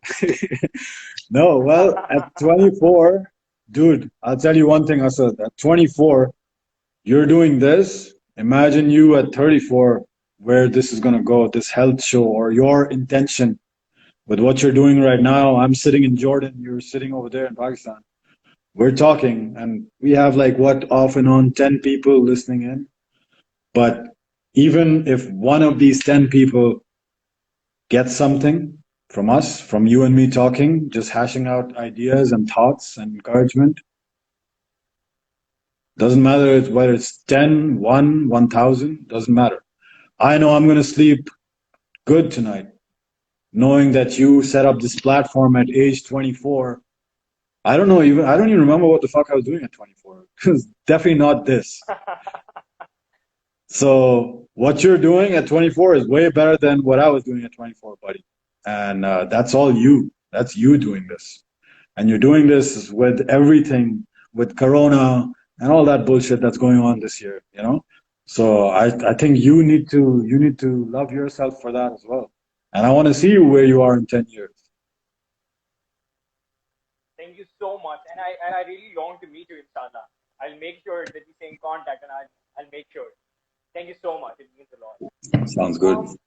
[SPEAKER 2] No, well, at 24, dude, I'll tell you one thing, Asad. At 24, you're doing this. Imagine you at 34, where this is going to go, this health show, or your intention with what you're doing right now. I'm sitting in Jordan, you're sitting over there in Pakistan. We're talking, and we have like what, off and on 10 people listening in. But even if one of these 10 people gets something from us, from you and me talking, just hashing out ideas and thoughts and encouragement, doesn't matter whether it's 10, 1, 1,000, doesn't matter. I know I'm going to sleep good tonight, knowing that you set up this platform at age 24. I don't even remember what the fuck I was doing at 24. It was definitely not this. So what you're doing at 24 is way better than what I was doing at 24, buddy. And that's all you. That's you doing this. And you're doing this with everything, with Corona and all that bullshit that's going on this year. So I think you need to love yourself for that as well. And I want to see you where you are in 10 years.
[SPEAKER 3] Thank you so much, and I really long to meet you, inshallah. I'll make sure that we stay in contact, and I'll make sure. Thank you so much. It means a lot.
[SPEAKER 2] Sounds good.
[SPEAKER 3] Um,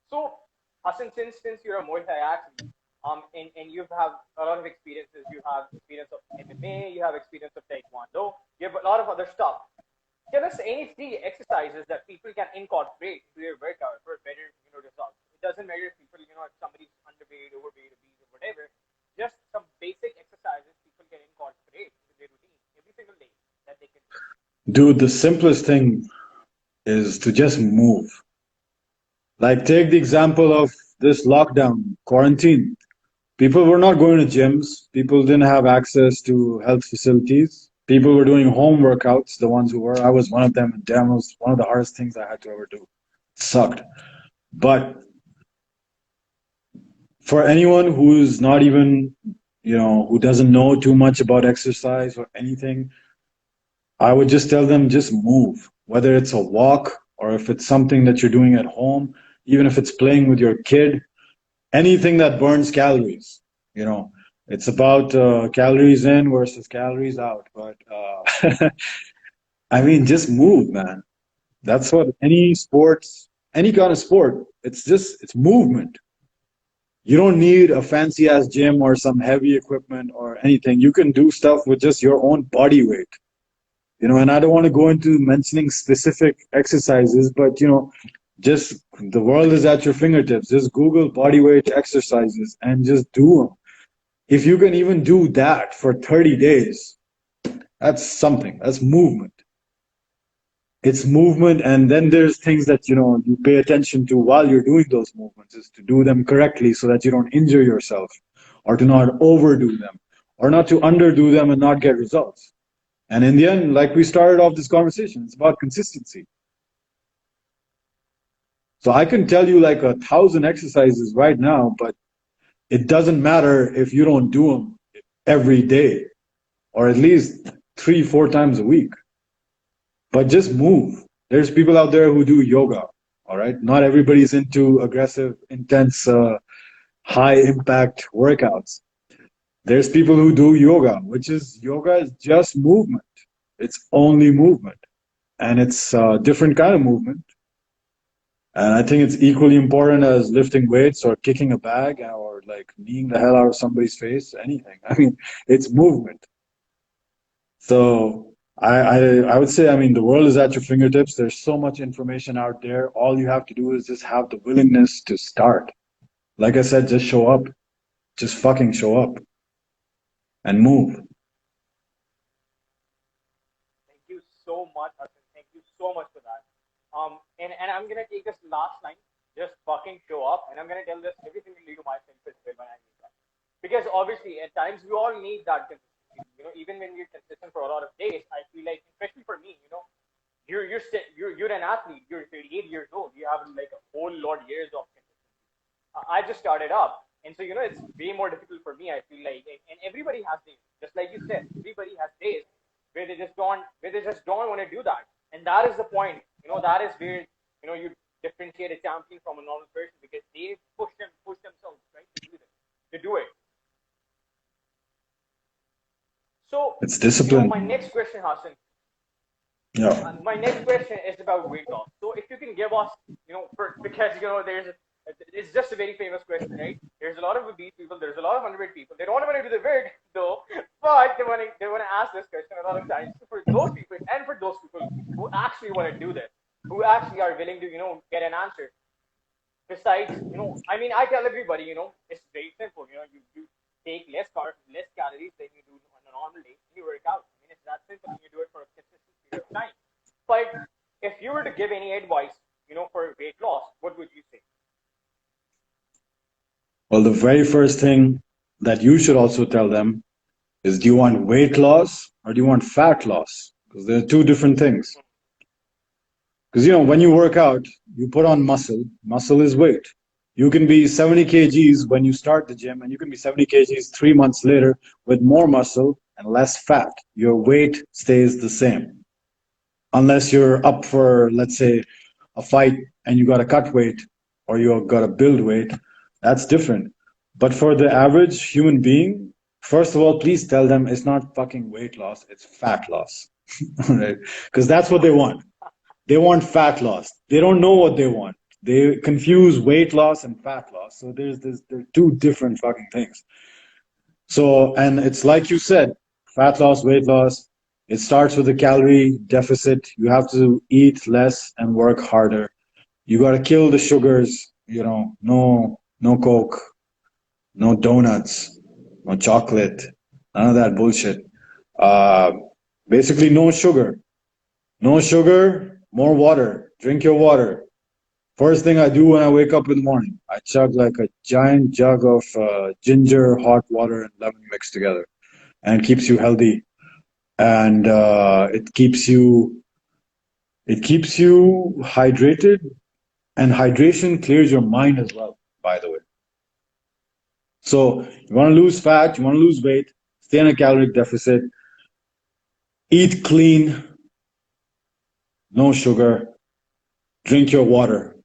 [SPEAKER 3] so, Hassan, since you're a Muay Thai athlete, and you have a lot of experiences. You have experience of MMA. You have experience of Taekwondo. You have a lot of other stuff. Tell us any three exercises that people can incorporate into their workout for better, results. It doesn't matter if people, if somebody's underweight, overweight, obese, or whatever. Just some basic exercises people can incorporate into their routine every single day that they can do.
[SPEAKER 2] Dude, the simplest thing is to just move. Like, take the example of this lockdown, quarantine. People were not going to gyms. People didn't have access to health facilities. People were doing home workouts, the ones who were. I was one of them, and damn, it was one of the hardest things I had to ever do. It sucked. But for anyone who's not even, who doesn't know too much about exercise or anything, I would just tell them just move, whether it's a walk or if it's something that you're doing at home, even if it's playing with your kid, anything that burns calories. It's about calories in versus calories out. But I mean, just move, man. That's what any kind of sport, it's movement. You don't need a fancy ass gym or some heavy equipment or anything. You can do stuff with just your own body weight. And I don't want to go into mentioning specific exercises, but just the world is at your fingertips. Just Google body weight exercises and just do them. If you can even do that for 30 days, that's something. That's movement. It's movement, and then there's things that you pay attention to while you're doing those movements, is to do them correctly so that you don't injure yourself, or to not overdo them, or not to underdo them and not get results. And in the end, like we started off this conversation, it's about consistency. So I can tell you like 1,000 exercises right now, but it doesn't matter if you don't do them every day, or at least 3-4 times a week. But just move. There's people out there who do yoga, all right? Not everybody's into aggressive, intense, high impact workouts. There's people who do yoga, yoga is just movement. It's only movement. And it's a different kind of movement. And I think it's equally important as lifting weights or kicking a bag or like kneeing the hell out of somebody's face, anything. I mean, it's movement. So I would say, I mean, the world is at your fingertips. There's so much information out there. All you have to do is just have the willingness to start. Like I said, just show up. Just fucking show up and move.
[SPEAKER 3] Thank you so much, Hassan. Thank you so much for that. And I'm gonna take this last line, just fucking show up, and I'm gonna tell this every single day to myself as well when I need that. Because obviously, at times we all need that consistency. Even when we're consistent for a lot of days, I feel like, especially for me, you're an athlete. You're 38 years old. You have like a whole lot of years of consistency. I just started up, and so it's way more difficult for me. I feel like, and everybody has days, just like you said, everybody has days where they just don't want to do that, and that is the point. That is where you differentiate a champion from a normal person, because they push themselves, right, to do it. So,
[SPEAKER 2] It's discipline.
[SPEAKER 3] my next question, Hassan.
[SPEAKER 2] Yeah.
[SPEAKER 3] My next question is about weight loss. So, if you can give us, because it's just a very famous question, right? There's a lot of obese people, there's a lot of underweight people. They don't want to do the work though, but they want to ask this question a lot of times. So for those people, and for those people who actually want to do this, who actually are willing to get an answer. Besides, I mean, I tell everybody, it's very simple. You take less calories than you do on a normal day, and you work out. I mean, it's that simple, and you do it for a consistent period of time. But if you were to give any advice, for weight loss, what would you say?
[SPEAKER 2] Well, the very first thing that you should also tell them is, do you want weight loss or do you want fat loss? Because they're two different things. Because, when you work out, you put on muscle. Muscle is weight. You can be 70 kgs when you start the gym, and you can be 70 kgs 3 months later with more muscle and less fat. Your weight stays the same. Unless you're up for, let's say, a fight and you got to cut weight or you got to build weight, that's different. But for the average human being, first of all, please tell them it's not fucking weight loss, it's fat loss. Right? Because that's what they want. They want fat loss. They don't know what they want. They confuse weight loss and fat loss. So they're two different fucking things. So, and it's like you said, fat loss, weight loss, it starts with a calorie deficit. You have to eat less and work harder. You got to kill the sugars. no Coke, no donuts, no chocolate, none of that bullshit. Uh, Basically, no sugar. No sugar, more water. Drink your water. First thing I do when I wake up in the morning, I chug like a giant jug of ginger, hot water, and lemon mixed together, and it keeps you healthy, and it keeps you hydrated, and hydration clears your mind as well. By the way, so you want to lose fat, you want to lose weight, stay in a caloric deficit, eat clean, no sugar, drink your water,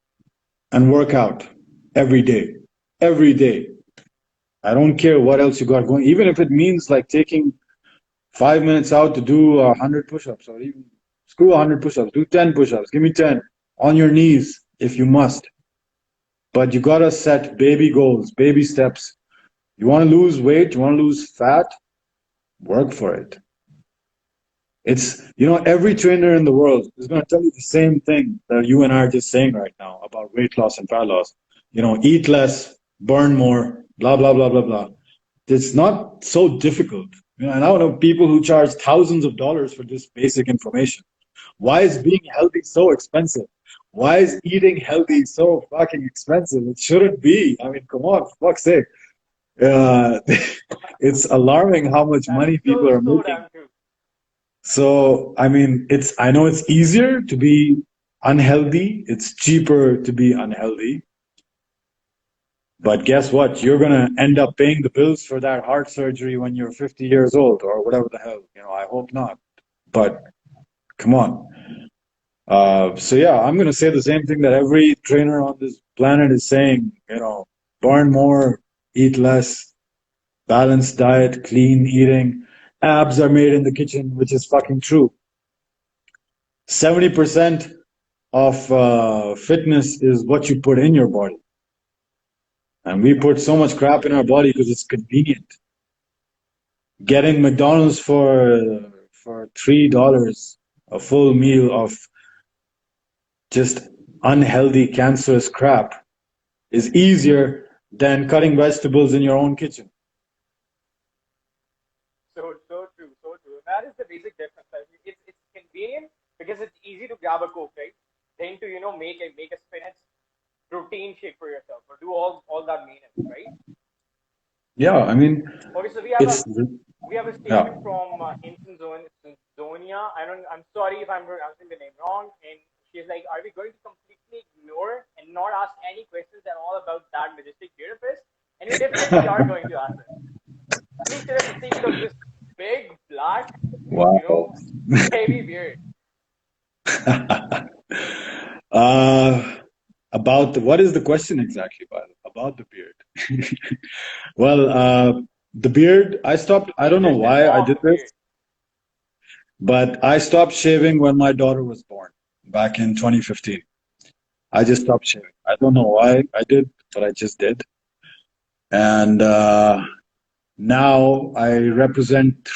[SPEAKER 2] and work out every day. Every day. I don't care what else you got going, even if it means like taking 5 minutes out to do 100 push-ups, or even screw 100 push-ups, do 10 push-ups, give me 10 on your knees if you must. But you gotta set baby goals, baby steps. You want to lose weight, you want to lose fat, work for it. Every trainer in the world is going to tell you the same thing that you and I are just saying right now about weight loss and fat loss. Eat less, burn more, blah, blah, blah, blah, blah. It's not so difficult. And I know people who charge thousands of dollars for this basic information. Why is being healthy so expensive? Why is eating healthy so fucking expensive? It shouldn't be. I mean, come on, for fuck's sake. Uh, it's alarming how much
[SPEAKER 3] That is
[SPEAKER 2] money people are
[SPEAKER 3] so
[SPEAKER 2] making.
[SPEAKER 3] damn true.
[SPEAKER 2] So, I mean, I know it's easier to be unhealthy. It's cheaper to be unhealthy. But guess what? You're going to end up paying the bills for that heart surgery when you're 50 years old or whatever the hell. I hope not. But come on. So yeah, I'm going to say the same thing that every trainer on this planet is saying, burn more, eat less, balanced diet, clean eating. Abs are made in the kitchen, which is fucking true. 70% of fitness is what you put in your body. And we put so much crap in our body because it's convenient. Getting McDonald's for $3, a full meal of just unhealthy, cancerous crap, is easier than cutting vegetables in your own kitchen.
[SPEAKER 3] So true, so true. That is the basic difference. I mean, it's convenient because it's easy to grab a Coke, right? Then to make a spinach protein shake for yourself or do all that maintenance, right?
[SPEAKER 2] Yeah, I mean,
[SPEAKER 3] Okay, so
[SPEAKER 2] it's
[SPEAKER 3] we have a
[SPEAKER 2] yeah.
[SPEAKER 3] statement from Zonia. I'm sorry if I'm pronouncing the name wrong. And she's like, are we going to completely ignore and not ask any questions at all about that majestic beard of his? And we definitely are going to ask it. Please tell us the secret of this big, black, you
[SPEAKER 2] Wow.
[SPEAKER 3] know, heavy beard.
[SPEAKER 2] uh, what is the question exactly, by the way, about the beard? Well, the beard, I
[SPEAKER 3] It's
[SPEAKER 2] don't know
[SPEAKER 3] just a
[SPEAKER 2] why I did
[SPEAKER 3] long
[SPEAKER 2] this,
[SPEAKER 3] beard.
[SPEAKER 2] but I stopped shaving when my daughter was born back in 2015. I just stopped shaving. I don't know why I did, but I just did. And now I represent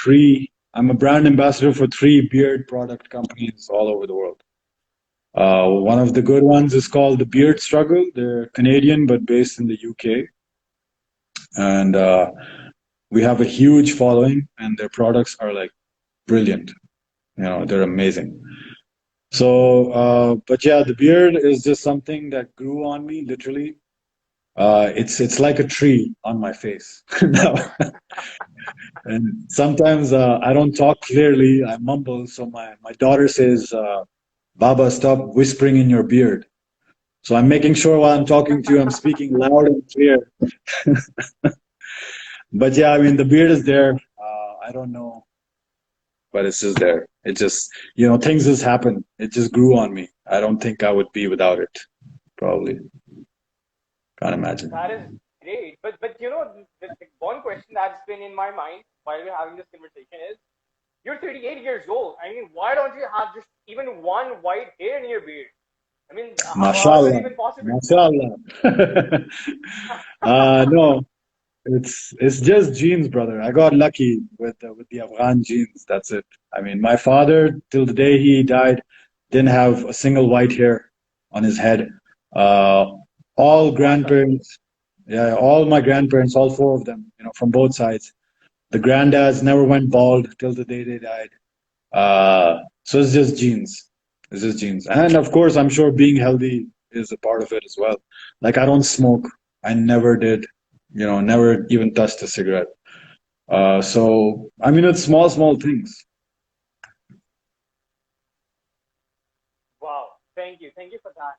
[SPEAKER 2] I'm a brand ambassador for three beard product companies all over the world. One of the good ones is called The Beard Struggle. They're Canadian, but based in the UK. And we have a huge following, and their products are like brilliant. They're amazing. So, but yeah, the beard is just something that grew on me, literally. It's like a tree on my face now. And sometimes I don't talk clearly, I mumble. So my daughter says, Baba, stop whispering in your beard. So I'm making sure while I'm talking to you, I'm speaking loud and clear. But yeah, I mean, the beard is there. I don't know, but it's just there. It just, things just happen. It just grew on me. I don't think I would be without it. Probably. Can't imagine.
[SPEAKER 3] That is great. But the one question that's been in my mind while we're having this conversation is, you're 38 years old. I mean, why don't you have just even one white hair in your beard? I mean, how is that
[SPEAKER 2] Mashallah.
[SPEAKER 3] even possible?
[SPEAKER 2] Mashallah. No, it's just genes, brother. I got lucky with the Afghan genes. That's it. I mean, my father, till the day he died, didn't have a single white hair on his head. Uh, All
[SPEAKER 3] Awesome.
[SPEAKER 2] grandparents, yeah, all my grandparents, all four of them, from both sides. The granddads never went bald till the day they died. So it's just genes. It's just genes. And of course, I'm sure being healthy is a part of it as well. Like I don't smoke. I never did, never even touched a cigarette. So I mean, it's small, small things.
[SPEAKER 3] Wow. Thank you for that.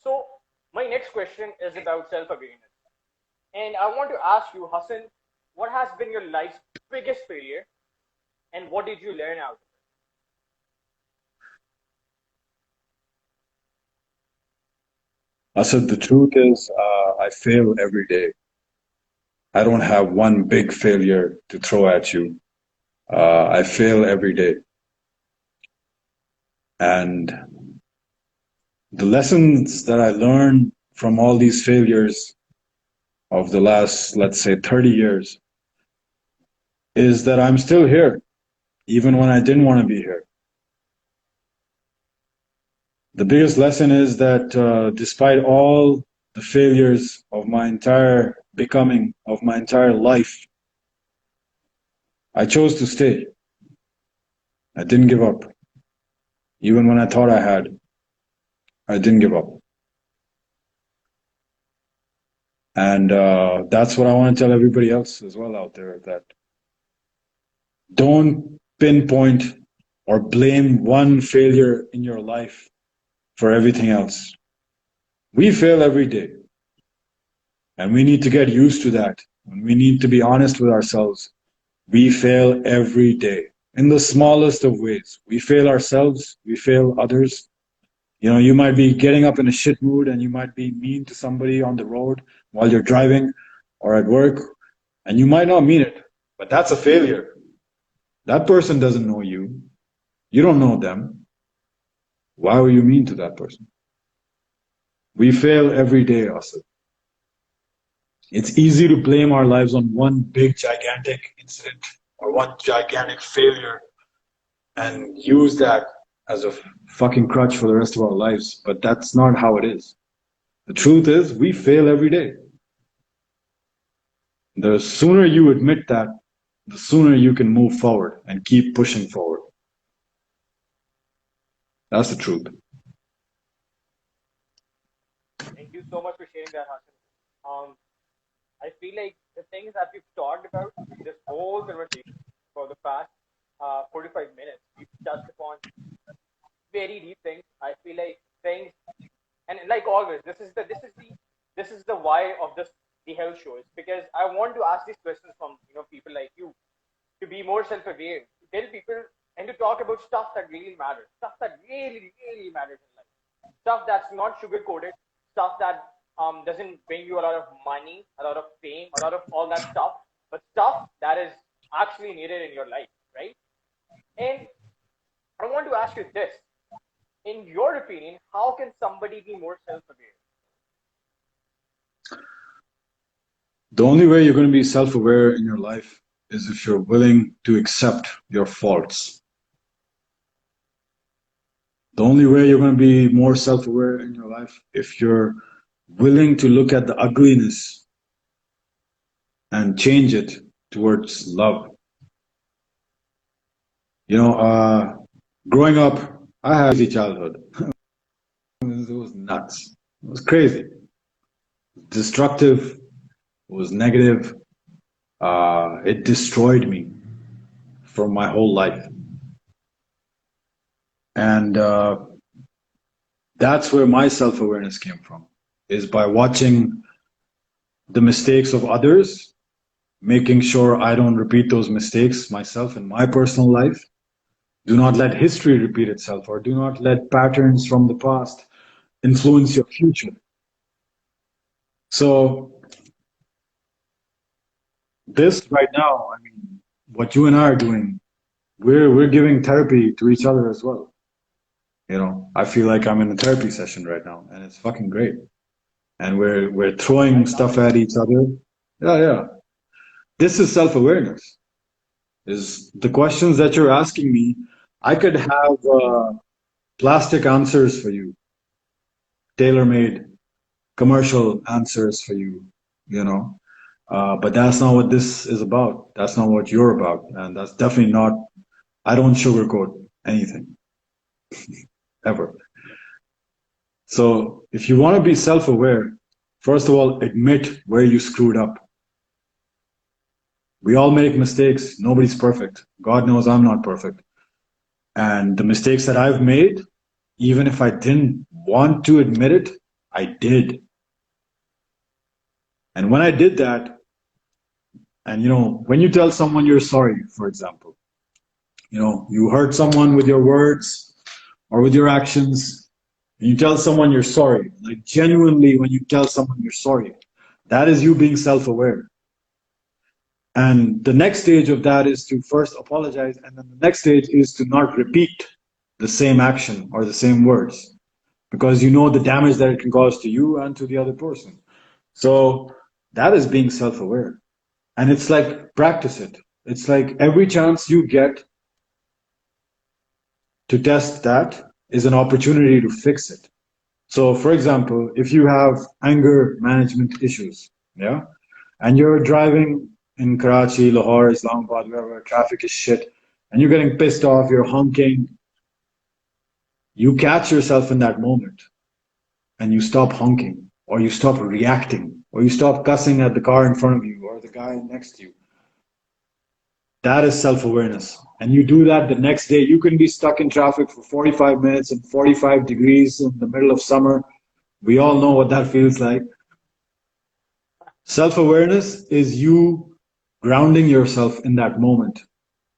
[SPEAKER 3] So my next question is about self-awareness, and I want to ask you, Hassan, what has been your life's biggest failure, and what did you learn out of
[SPEAKER 2] I said the truth is, I fail every day. I don't have one big failure to throw at you. I fail every day. And the lessons that I learned from all these failures of the last, let's say, 30 years is that I'm still here, even when I didn't want to be here. The biggest lesson is that despite all the failures of my entire becoming, of my entire life, I chose to stay. I didn't give up. Even when I thought I had, I didn't give up. And that's what I want to tell everybody else as well out there, that don't pinpoint or blame one failure in your life for everything else. We fail every day, and we need to get used to that. And we need to be honest with ourselves. We fail every day in the smallest of ways. We fail ourselves, we fail others. You might be getting up in a shit mood and you might be mean to somebody on the road while you're driving or at work, and you might not mean it, but that's a failure. That person doesn't know you. You don't know them. Why were you mean to that person? We fail every day, Asad. It's easy to blame our lives on one big, gigantic incident or one gigantic failure and use that as a fucking crutch for the rest of our lives. But that's not how it is. The truth is, we fail every day. The sooner you admit that, the sooner you can move forward and keep pushing forward. That's the truth.
[SPEAKER 3] it? Thank you so much for sharing that, Hassan. I feel like the things that we've talked about in this whole conversation for the past 45 minutes, we've touched upon very deep things. I feel like things, and like always, this is the why of this the health show is because I want to ask these questions from people like you to be more self-aware, to tell people and to talk about stuff that really matters, stuff that really matters in life, stuff that's not sugar-coated, stuff that doesn't bring you a lot of money, a lot of fame, a lot of all that stuff, but stuff that is actually needed in your life, right? And I want to ask you this: in your opinion, how can somebody be more self-aware?
[SPEAKER 2] The only way you're going to be self-aware in your life is if you're willing to accept your faults. The only way you're going to be more self-aware in your life if you're willing to look at the ugliness and change it towards love. Growing up, I had a crazy childhood. It was nuts. It was crazy. Destructive. It was negative. It destroyed me for my whole life. And that's where my self-awareness came from, is by watching the mistakes of others, making sure I don't repeat those mistakes myself in my personal life. Do not let history repeat itself, or do not let patterns from the past influence your future. So this right now, I mean, what you and I are doing, we're giving therapy to each other as well. I feel like I'm in a therapy session right now, and it's fucking great. And we're
[SPEAKER 3] I
[SPEAKER 2] throwing
[SPEAKER 3] love
[SPEAKER 2] stuff
[SPEAKER 3] it.
[SPEAKER 2] at each other. Yeah, yeah. This is self-awareness. Is the questions that you're asking me, I could have plastic answers for you. tailor-made commercial answers for you, you know. But that's not what this is about. That's not what you're about. And that's definitely not, I don't sugarcoat anything, ever. So if you want to be self-aware, first of all, admit where you screwed up. We all make mistakes. Nobody's perfect. God knows I'm not perfect. And the mistakes that I've made, even if I didn't want to admit it, I did. And when I did that, and you know, when you tell someone you're sorry, for example, you know, you hurt someone with your words or with your actions, and you tell someone you're sorry, like genuinely when you tell someone you're sorry, that is you being self-aware. And the next stage of that is to first apologize, and then the next stage is to not repeat the same action or the same words, because you know the damage that it can cause to you and to the other person. So that is being self-aware. And it's like, practice it. It's like every chance you get to test that is an opportunity to fix it. So for example, if you have anger management issues, yeah, and you're driving in Karachi, Lahore, Islamabad, wherever traffic is shit, and you're getting pissed off, you're honking, you catch yourself in that moment and you stop honking, or you stop reacting, or you stop cussing at the car in front of you or the guy next to you. That is self-awareness. And you do that the next day. You can be stuck in traffic for 45 minutes and 45 degrees in the middle of summer. We all know what that feels like. Self-awareness is you grounding yourself in that moment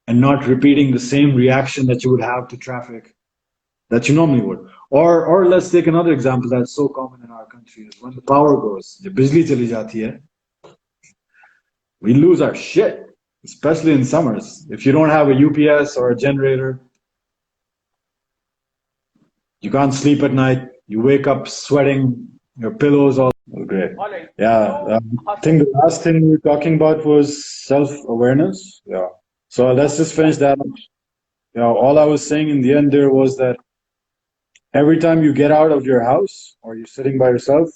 [SPEAKER 2] and not repeating the same reaction that you would have to traffic that you normally would. Or let's take another example that's so common in our country is when the power goes, जब बिजली चली जाती है, we lose our shit, especially in summers. If you don't have a UPS or a generator, you can't sleep at night. You wake up sweating, your pillows all great.
[SPEAKER 3] All right.
[SPEAKER 2] Yeah,
[SPEAKER 3] So,
[SPEAKER 2] I think the last thing we were talking about was self-awareness. Yeah. So let's just finish that up. You know, all I was saying in the end there was that every time you get out of your house or you're sitting by yourself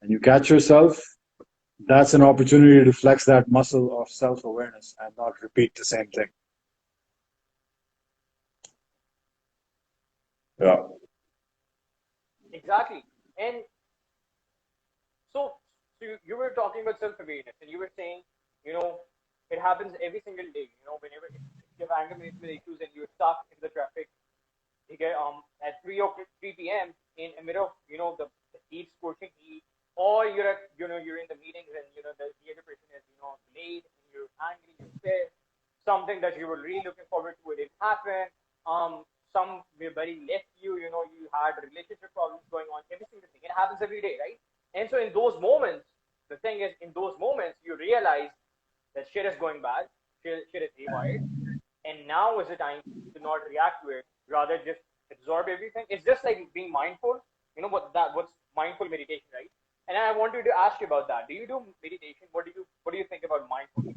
[SPEAKER 2] and you catch yourself, that's an opportunity to flex that muscle of self-awareness and not repeat the same thing. Yeah.
[SPEAKER 3] exactly. And so you were talking about self-awareness, and you were saying, you know, it happens every single day. You know, whenever if you have anger management issues and you're stuck in the traffic, you get at 3 p.m. in the middle of the heat, scorching heat, or you're at you're in the meetings and the other person is late and you're angry, you're pissed, something that you were really looking forward to, it didn't happen. Somebody left you, you had relationship problems going on, every single thing. It happens every day, right? And so in those moments, the thing is, in those moments, you realize that shit is going bad, shit is haywire, and now is the time to not react to it, rather just absorb everything. It's just like being mindful. You know what's mindful meditation, right? And I wanted to ask you about that. Do you do meditation? What do you think about mindfulness?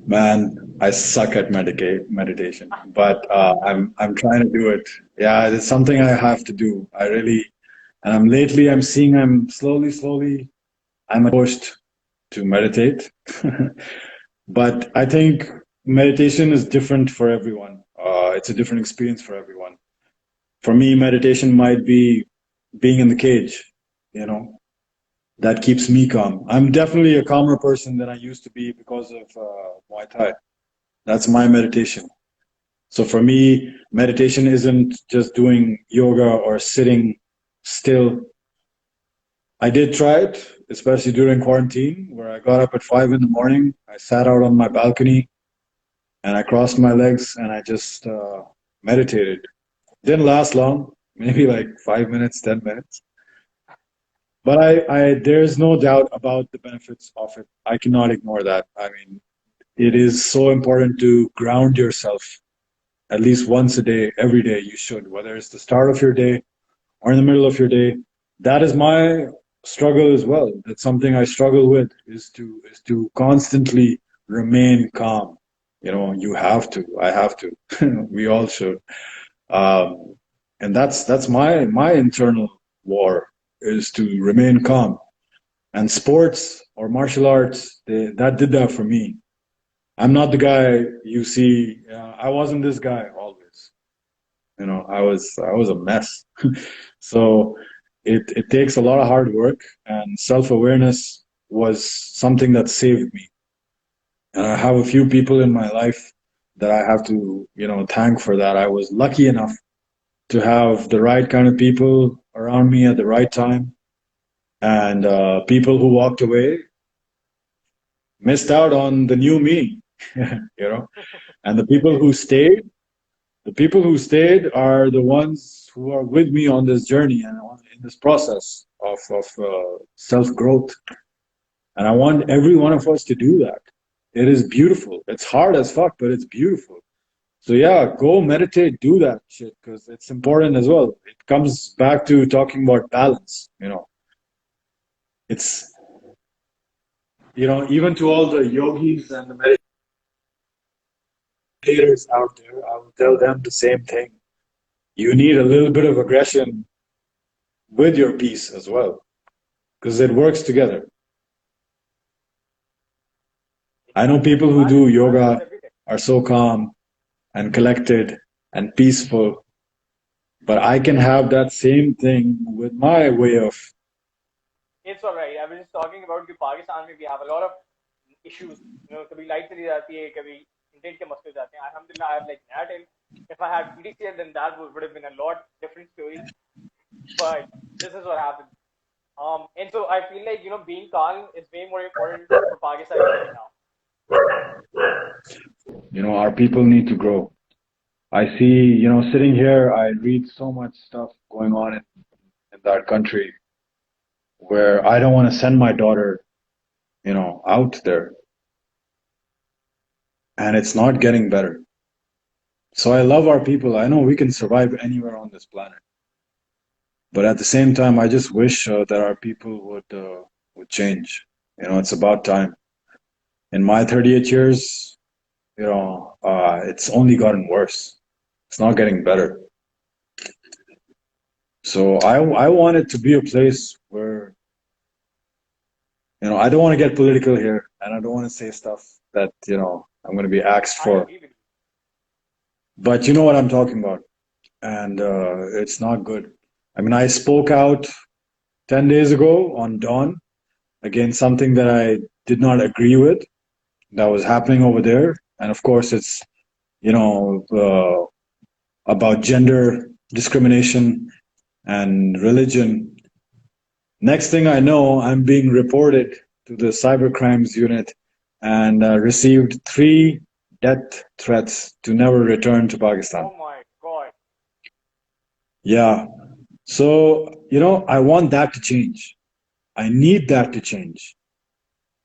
[SPEAKER 2] Man, I suck at meditation, but I'm trying to do it. Yeah, it's something I have to do. I really, and I'm seeing I'm slowly I'm pushed to meditate. But I think meditation is different for everyone. It's a different experience for everyone. For me, meditation might be being in the cage, you know, that keeps me calm. I'm definitely a calmer person than I used to be because of Muay Thai. That's my meditation. So for me, meditation isn't just doing yoga or sitting still. I did try it, especially during quarantine, where I got up at 5 in the morning. I sat out on my balcony and I crossed my legs and I just meditated. Didn't last long, maybe like 5 minutes, 10 minutes. But there's no doubt about the benefits of it. I cannot ignore that. I mean, it is so important to ground yourself at least once a day, every day you should, whether it's the start of your day or in the middle of your day. That is my struggle as well. That's something I struggle with is to constantly remain calm. You know, you have to, I have to, we all should. And that's my internal war is to remain calm. And sports or martial arts, that did that for me. I'm not the guy you see. I wasn't this guy always. I was a mess. So it takes a lot of hard work, and self-awareness was something that saved me. And I have a few people in my life that I have to, thank for that. I was lucky enough to have the right kind of people around me at the right time, and people who walked away missed out on the new me, And the people who stayed are the ones who are with me on this journey and in this process of self growth. And I want every one of us to do that. It is beautiful. It's hard as fuck, but it's beautiful. So yeah, go meditate, do that shit because it's important as well. It comes back to talking about balance. It's even to all the yogis and the meditators out there, I will tell them the same thing. You need a little bit of aggression with your peace as well, because it works together. I know people who do yoga are so calm and collected and peaceful, but I can have that same thing with my way of.
[SPEAKER 3] It's all right. I was just talking about कि Pakistan में we have a lot of issues. कभी light चली जाती है, कभी intent के मसले जाते हैं. Alhamdulillah, I have like that. If I had PDCL, then that would have been a lot different story. But this is what happened. And so I feel like being calm is way more important for Pakistan right now.
[SPEAKER 2] Our people need to grow. I see, sitting here, I read so much stuff going on in that country where I don't want to send my daughter, out there. And it's not getting better. So I love our people. I know we can survive anywhere on this planet. But at the same time, I just wish that our people would change. It's about time. In my 38 years, it's only gotten worse. It's not getting better. So I want it to be a place where, I don't want to get political here, and I don't want to say stuff that, I'm going to be axed for. But you know what I'm talking about. And it's not good. I mean, I spoke out 10 days ago on Dawn against something that I did not agree with that was happening over there. And of course, it's, about gender discrimination and religion. Next thing I know, I'm being reported to the cybercrimes unit and received 3 death threats to never return to Pakistan.
[SPEAKER 3] Oh my God.
[SPEAKER 2] Yeah. So, I want that to change. I need that to change.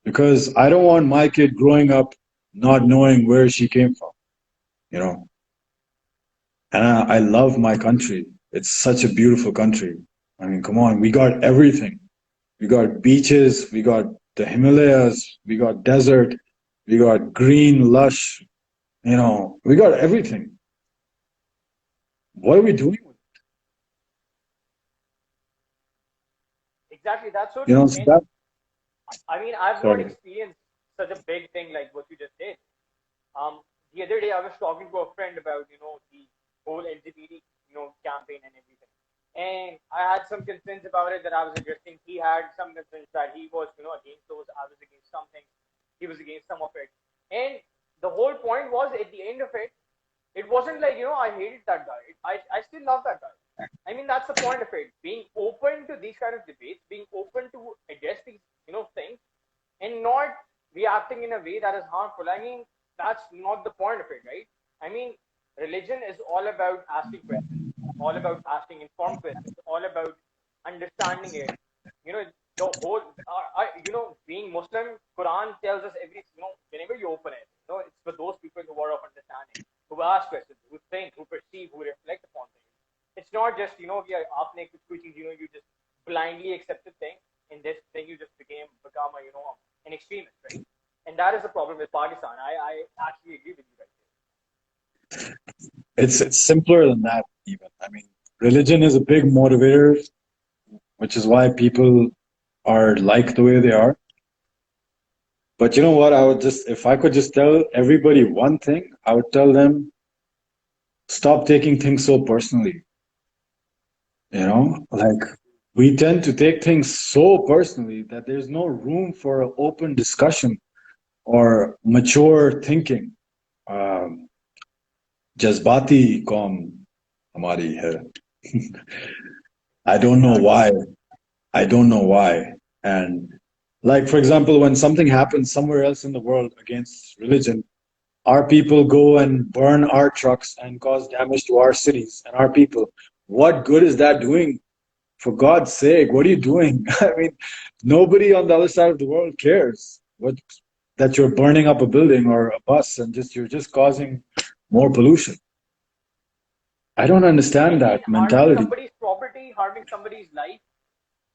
[SPEAKER 2] Because I don't want my kid growing up not knowing where she came from, And I love my country. It's such a beautiful country. I mean, come on, we got everything. We got beaches, we got the Himalayas, we got desert, we got green, lush, we got everything. What are we doing with it?
[SPEAKER 3] Exactly, that's so
[SPEAKER 2] true.
[SPEAKER 3] I mean, I've not experienced such a big thing like what you just did. The other day I was talking to a friend about, the whole LGBT, campaign and everything. And I had some concerns about it that I was addressing. He had some concerns that he was, against those. I was against some things. He was against some of it. And the whole point was, at the end of it, it wasn't like, I hated that guy. I still love that guy. I mean, that's the point of it. Being open to these kind of debates, being open to address these, things, and not reacting in a way that is harmful. I mean, that's not the point of it, right? I mean, religion is all about asking questions, all about asking informed questions, all about understanding it. The whole, being Muslim, Quran tells us whenever you open it, it's for those people who are of understanding, who ask questions, who think, who perceive, who reflect upon things. It's not just, you just blindly accepted thing, and this thing you just become an extremist, right? And that is the problem with Pakistan. I actually agree with you right there.
[SPEAKER 2] It's simpler than that even. I mean, religion is a big motivator which is why people are like the way they are. But you know what? If I could just tell everybody one thing, I would tell them stop taking things so personally. Like we tend to take things so personally that there's no room for an open discussion or mature thinking. Um, जज्बाती कौम हमारी है. I don't know
[SPEAKER 3] Exactly.
[SPEAKER 2] why. I don't know why. And like, for example, when something happens somewhere else in the world against religion, our people go and burn our trucks and cause damage to our cities and our people. What good is that doing? For God's sake, what are you doing? I mean, nobody on the other side of the world cares that you're burning up a building or a bus and you're just causing more pollution. I don't understand
[SPEAKER 3] And
[SPEAKER 2] that
[SPEAKER 3] harming
[SPEAKER 2] mentality.
[SPEAKER 3] somebody's property, harming somebody's life,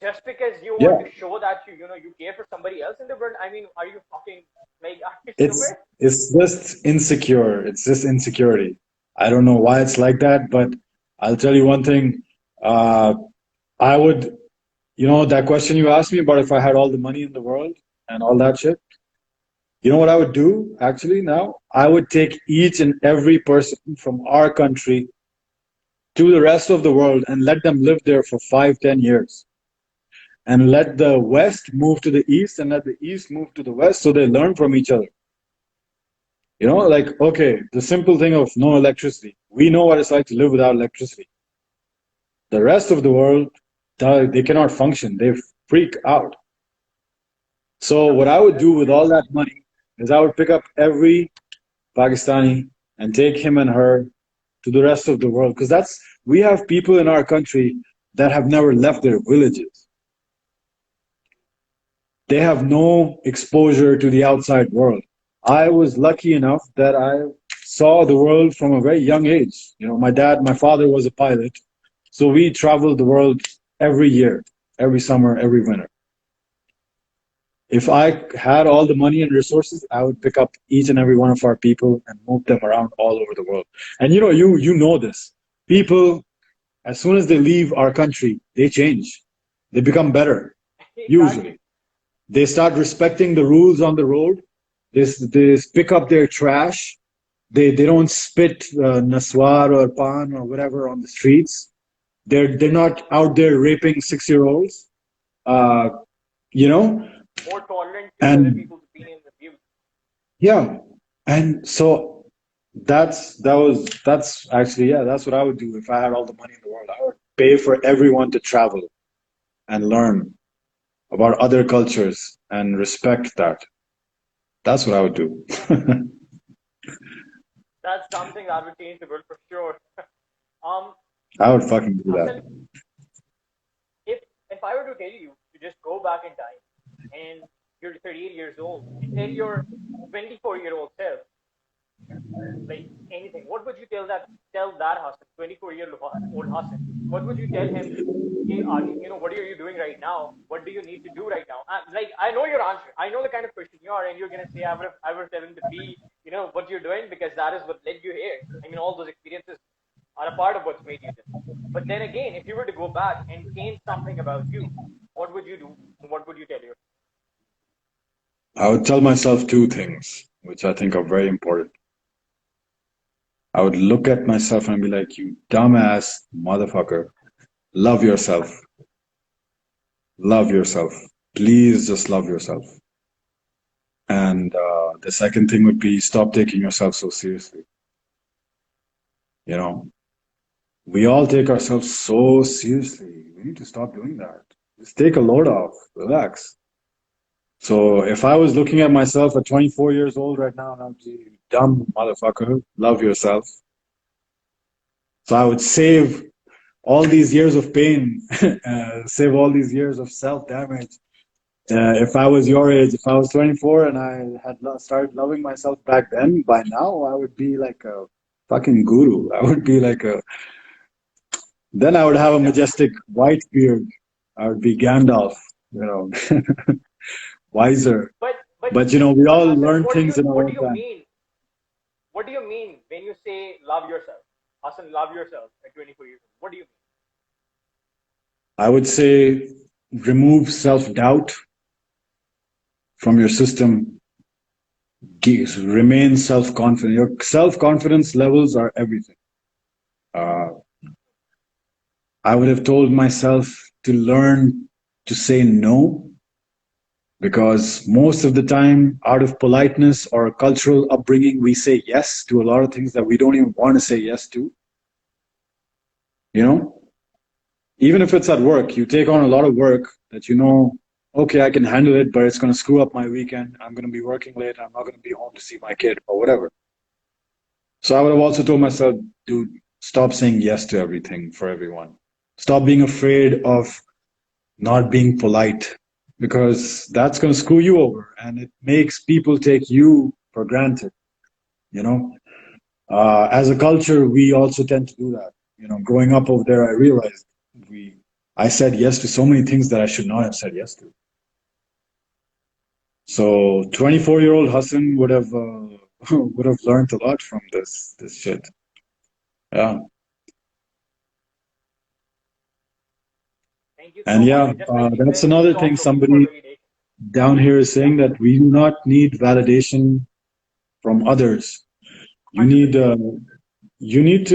[SPEAKER 3] just because you want
[SPEAKER 2] Yeah,
[SPEAKER 3] to show that you care for somebody else in the world. I mean, are you fucking like are you
[SPEAKER 2] it's
[SPEAKER 3] stupid?
[SPEAKER 2] it's just insecure. It's just insecurity. I don't know why it's like that, but I'll tell you one thing. Uh, I would, that question you asked me about if I had all the money in the world and all that shit. You know what I would do actually now? I would take each and every person from our country to the rest of the world and let them live there for 5, 10 years. And let the West move to the East and let the East move to the West so they learn from each other. Like, okay, the simple thing of no electricity. We know what it's like to live without electricity. The rest of the world, they cannot function. They freak out. So
[SPEAKER 3] Yeah,
[SPEAKER 2] what I would
[SPEAKER 3] that's
[SPEAKER 2] do with
[SPEAKER 3] true.
[SPEAKER 2] all that money is I would pick up every Pakistani and take him and her to the rest of the world. Because we have people in our country that have never left their villages. They have no exposure to the outside world. I was lucky enough that I saw the world from a very young age. My father was a pilot. So we traveled the world every year, every summer, every winter. If I had all the money and resources, I would pick up each and every one of our people and move them around all over the world. And you know this. People, as soon as they leave our country, they change. They become better,
[SPEAKER 3] Exactly.
[SPEAKER 2] usually. They start respecting the rules on the road. They pick up their trash. They don't spit naswar or pan or whatever on the streets. They're not out there raping 6-year-olds. Uh, you know,
[SPEAKER 3] More tolerant to other
[SPEAKER 2] and
[SPEAKER 3] people's opinions and views.
[SPEAKER 2] yeah, and so that's actually, yeah, that's what I would do if I had all the money in the world. I would pay for everyone to travel and learn about other cultures and respect that. That's what I would do.
[SPEAKER 3] That's something that would change the world for sure. Um,
[SPEAKER 2] I would fucking do that.
[SPEAKER 3] Hassan, if if I were to tell you to just go back in time and you're 38 years old and tell your 24-year-old self like anything, what would you tell that Hassan, 24-year-old Hassan? What would you tell him? Hey, what are you doing right now? What do you need to do right now? Like, I know your answer. I know the kind of person you are, and you're gonna say, I would tell him to be, what you're doing because that is what led you here. I mean, all those experiences are a part of what's made you this. But then again, if you were to go back and change something about you, what would you do? What would you tell yourself?
[SPEAKER 2] I would tell myself two things, which I think are very important. I would look at myself and be like, you dumbass motherfucker, love yourself. Love yourself. Please just love yourself. And the second thing would be stop taking yourself so seriously. You know, we all take ourselves so seriously. We need to stop doing that. Just take a load off, relax. So if I was looking at myself at 24 years old right now, and I'm you dumb motherfucker, love yourself. So I would save all these years of pain, save all these years of self damage. If I was your age, if I was 24 and I had started loving myself back then, by now I would be like a fucking guru. I would be like then I would have a
[SPEAKER 3] Yeah.
[SPEAKER 2] majestic white beard. I would be Gandalf, you know, wiser.
[SPEAKER 3] But
[SPEAKER 2] But we
[SPEAKER 3] but
[SPEAKER 2] all
[SPEAKER 3] Hassan,
[SPEAKER 2] learn things in our
[SPEAKER 3] what do
[SPEAKER 2] own
[SPEAKER 3] you
[SPEAKER 2] time.
[SPEAKER 3] mean? What do you mean when you say love yourself? Hassan, love yourself at 24 years old. What do you mean?
[SPEAKER 2] I would say remove self-doubt from your system, remain self-confident. Your self-confidence levels are everything. I would have told myself to learn to say no, because most of the time, out of politeness or cultural upbringing, we say yes to a lot of things that we don't even want to say yes to. You know, even if it's at work, you take on a lot of work that you know, okay, I can handle it, but it's going to screw up my weekend. I'm going to be working late. I'm not going to be home to see my kid or whatever. So I would have also told myself, dude, stop saying yes to everything for everyone. Stop being afraid of not being polite, because that's going to screw you over and it makes people take you for granted. You know, as a culture, we also tend to do that. You know, growing up over there, I realized I said yes to so many things that I should not have said yes to. So 24-year-old Hasan would have would have learned a lot from this shit. Yeah.
[SPEAKER 3] Thank you
[SPEAKER 2] And
[SPEAKER 3] so much.
[SPEAKER 2] yeah,
[SPEAKER 3] And just like you
[SPEAKER 2] that's
[SPEAKER 3] said, we
[SPEAKER 2] another
[SPEAKER 3] talked
[SPEAKER 2] thing
[SPEAKER 3] for a
[SPEAKER 2] somebody
[SPEAKER 3] really late.
[SPEAKER 2] down here is
[SPEAKER 3] Yeah,
[SPEAKER 2] saying, that we do not need validation from others. You need
[SPEAKER 3] 100%.
[SPEAKER 2] you need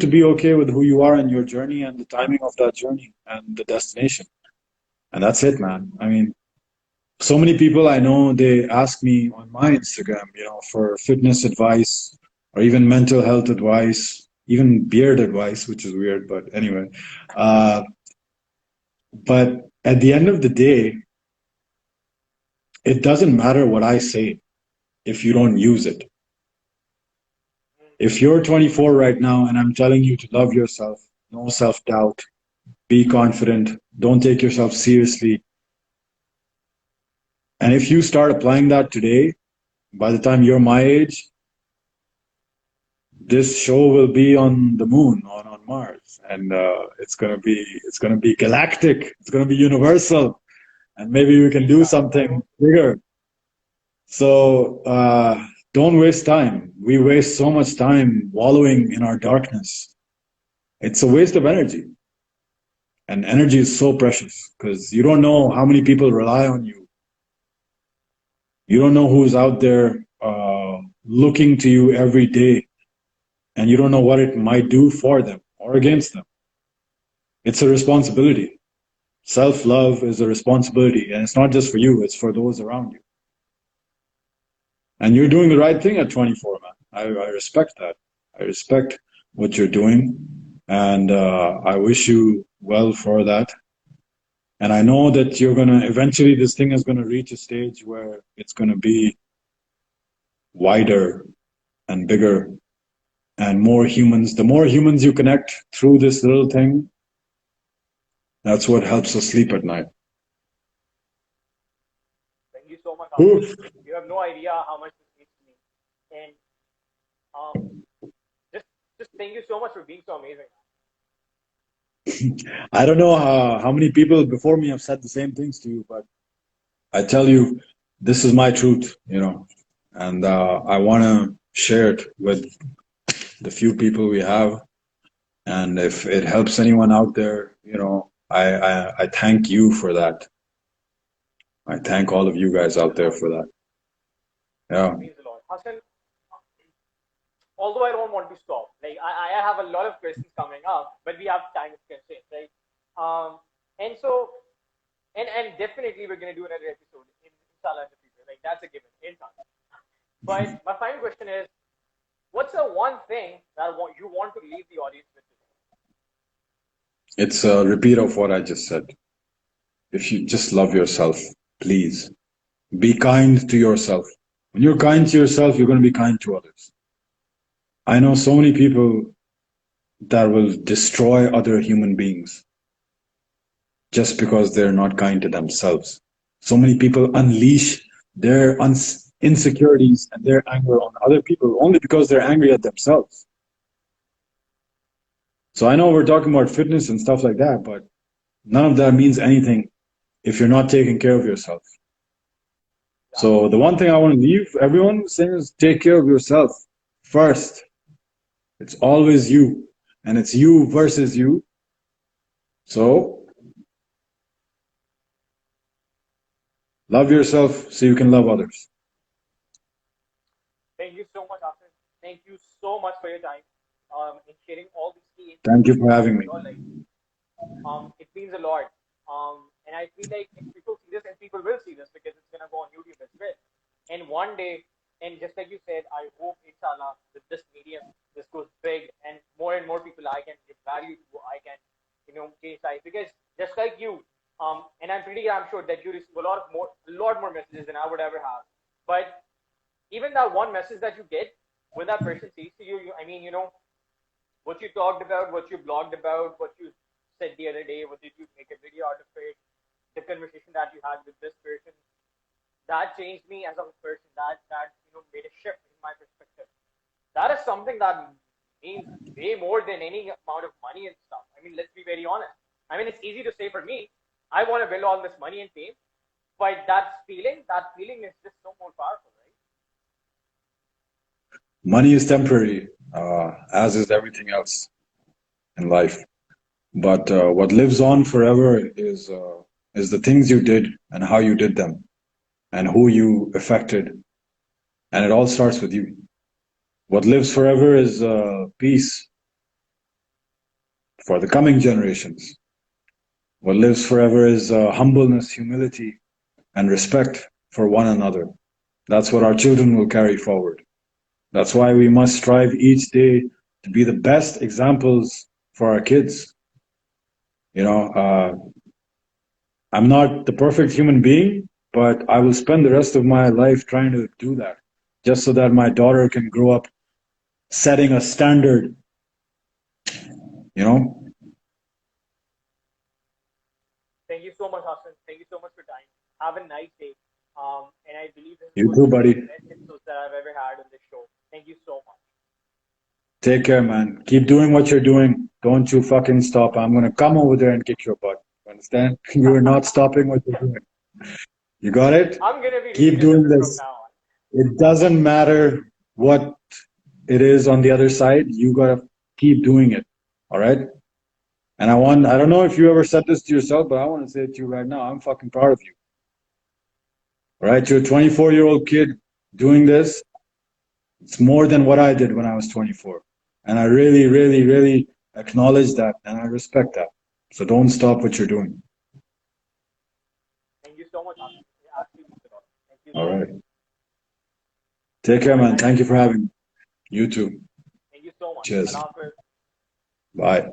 [SPEAKER 2] to be okay with who you are and your journey and the timing of that journey and the destination. And that's it, man. I mean, so many people I know, they ask me on my Instagram, you know, for fitness advice or even mental health advice, even beard advice, which is weird, but anyway. Uh, but at the end of the day, it doesn't matter what I say if you don't use it. If you're 24 right now and I'm telling you to love yourself, no self-doubt, be confident, don't take yourself seriously. And if you start applying that today, by the time you're my age, this show will be on the moon, on Mars, and it's gonna be galactic. It's gonna be universal, and maybe we can do
[SPEAKER 3] Inshallah.
[SPEAKER 2] something bigger. So don't waste time. We waste so much time wallowing in our darkness. It's a waste of energy, and energy is so precious because you don't know how many people rely on you. You don't know who's out there looking to you every day, and you don't know what it might do for them or against them. It's a responsibility. Self-love is a responsibility, and it's not just for you, it's for those around you. And you're doing the right thing at 24, man. I respect that. I respect what you're doing, and I wish you well for that. And I know that you're gonna eventually, this thing is gonna reach a stage where it's gonna be wider and bigger and more humans. The more humans you connect through this little thing, that's what helps us sleep at night.
[SPEAKER 3] Thank you so much, Hassan.
[SPEAKER 2] Oof.
[SPEAKER 3] You have no idea how much this means to me. And um, just just thank you so much for being so amazing.
[SPEAKER 2] I don't know how many people before me have said the same things to you, but I tell you, this is my truth, you know, and I want to share it with the few people we have. And if it helps anyone out there, you know, I thank you for that. I thank all of you guys
[SPEAKER 3] Means
[SPEAKER 2] out
[SPEAKER 3] a
[SPEAKER 2] there
[SPEAKER 3] lot.
[SPEAKER 2] for that. Yeah.
[SPEAKER 3] Means a lot. Hassan, although I don't want to stop, like I have a lot of questions coming up, but we have time constraints, right? And so, and definitely we're gonna do another episode in inshallah in the future. Like that's a given, in time. But my final question is, what's the one thing that you want to leave the audience with today?
[SPEAKER 2] It's a repeat of what I just said. If you just love yourself, please be kind to yourself. When you're kind to yourself, you're going to be kind to others. I know so many people that will destroy other human beings just because they're not kind to themselves. So many people unleash their insecurities and their anger on other people only because they're angry at themselves. So I know we're talking about fitness and stuff like that, but none of that means anything if you're not taking care of yourself.
[SPEAKER 3] Yeah,
[SPEAKER 2] So the one thing I want to leave everyone saying is take care of yourself first. It's always you, and it's you versus you. So Love yourself so you can love others.
[SPEAKER 3] Thank you so much, Hasan. Thank you so much for your time and sharing all these key
[SPEAKER 2] Thank
[SPEAKER 3] insights
[SPEAKER 2] you for having
[SPEAKER 3] in
[SPEAKER 2] me.
[SPEAKER 3] your life. It means a lot. And I feel like if people see this, and people will see this because it's gonna go on YouTube as well. And one day, and just like you said, I hope inshallah with this medium, this goes big, and more people I can give value to, I can, change life. Because just like you, and I'm sure that you receive a lot more messages than I would ever have. But even that one message that you get when that person says to you, I mean, what you talked about, what you blogged about, what you said the other day, what did you make a video out of it, the conversation that you had with this person, that changed me as a person. That made a shift in my perspective. That is something that means way more than any amount of money and stuff. I mean, let's be very honest. I mean, it's easy to say for me, I want to build all this money and fame, but that feeling is just so more powerful, right?
[SPEAKER 2] Money is temporary, as is everything else in life. But what lives on forever is the things you did and how you did them and who you affected. And it all starts with you. What lives forever is peace for the coming generations. What lives forever is humbleness, humility, and respect for one another. That's what our children will carry forward. That's why we must strive each day to be the best examples for our kids. I'm not the perfect human being, but I will spend the rest of my life trying to do that, just so that my daughter can grow up setting a standard, you know?
[SPEAKER 3] Thank you so much, Hassan. Thank you so much for your time. Have a nice day. And I believe this is
[SPEAKER 2] You
[SPEAKER 3] going to
[SPEAKER 2] too,
[SPEAKER 3] be one of
[SPEAKER 2] buddy.
[SPEAKER 3] the best episodes that I've ever had on this show. Thank you so much.
[SPEAKER 2] Take care, man. Keep doing what you're doing. Don't you fucking stop. I'm gonna come over there and kick your butt. You understand? You're not stopping what you're doing. You got it?
[SPEAKER 3] I'm gonna be really
[SPEAKER 2] Keep doing
[SPEAKER 3] disciplined from
[SPEAKER 2] this.
[SPEAKER 3] now on.
[SPEAKER 2] It doesn't matter what it is on the other side. You gotta keep doing it. All right? And I don't know if you ever said this to yourself, but I want to say it to you right now. I'm fucking proud of you. All right? You're a 24-year-old kid doing this. It's more than what I did when I was 24. And I really, really, really acknowledge that and I respect that. So don't stop what you're doing.
[SPEAKER 3] Thank you so much, Hassan. It actually means a lot. Thank you
[SPEAKER 2] All
[SPEAKER 3] so
[SPEAKER 2] right.
[SPEAKER 3] much.
[SPEAKER 2] Take care,
[SPEAKER 3] Have a
[SPEAKER 2] man.
[SPEAKER 3] nice
[SPEAKER 2] Thank you
[SPEAKER 3] day.
[SPEAKER 2] for having me. You too.
[SPEAKER 3] Thank you so much.
[SPEAKER 2] Cheers.
[SPEAKER 3] Allah Hafiz.
[SPEAKER 2] Bye.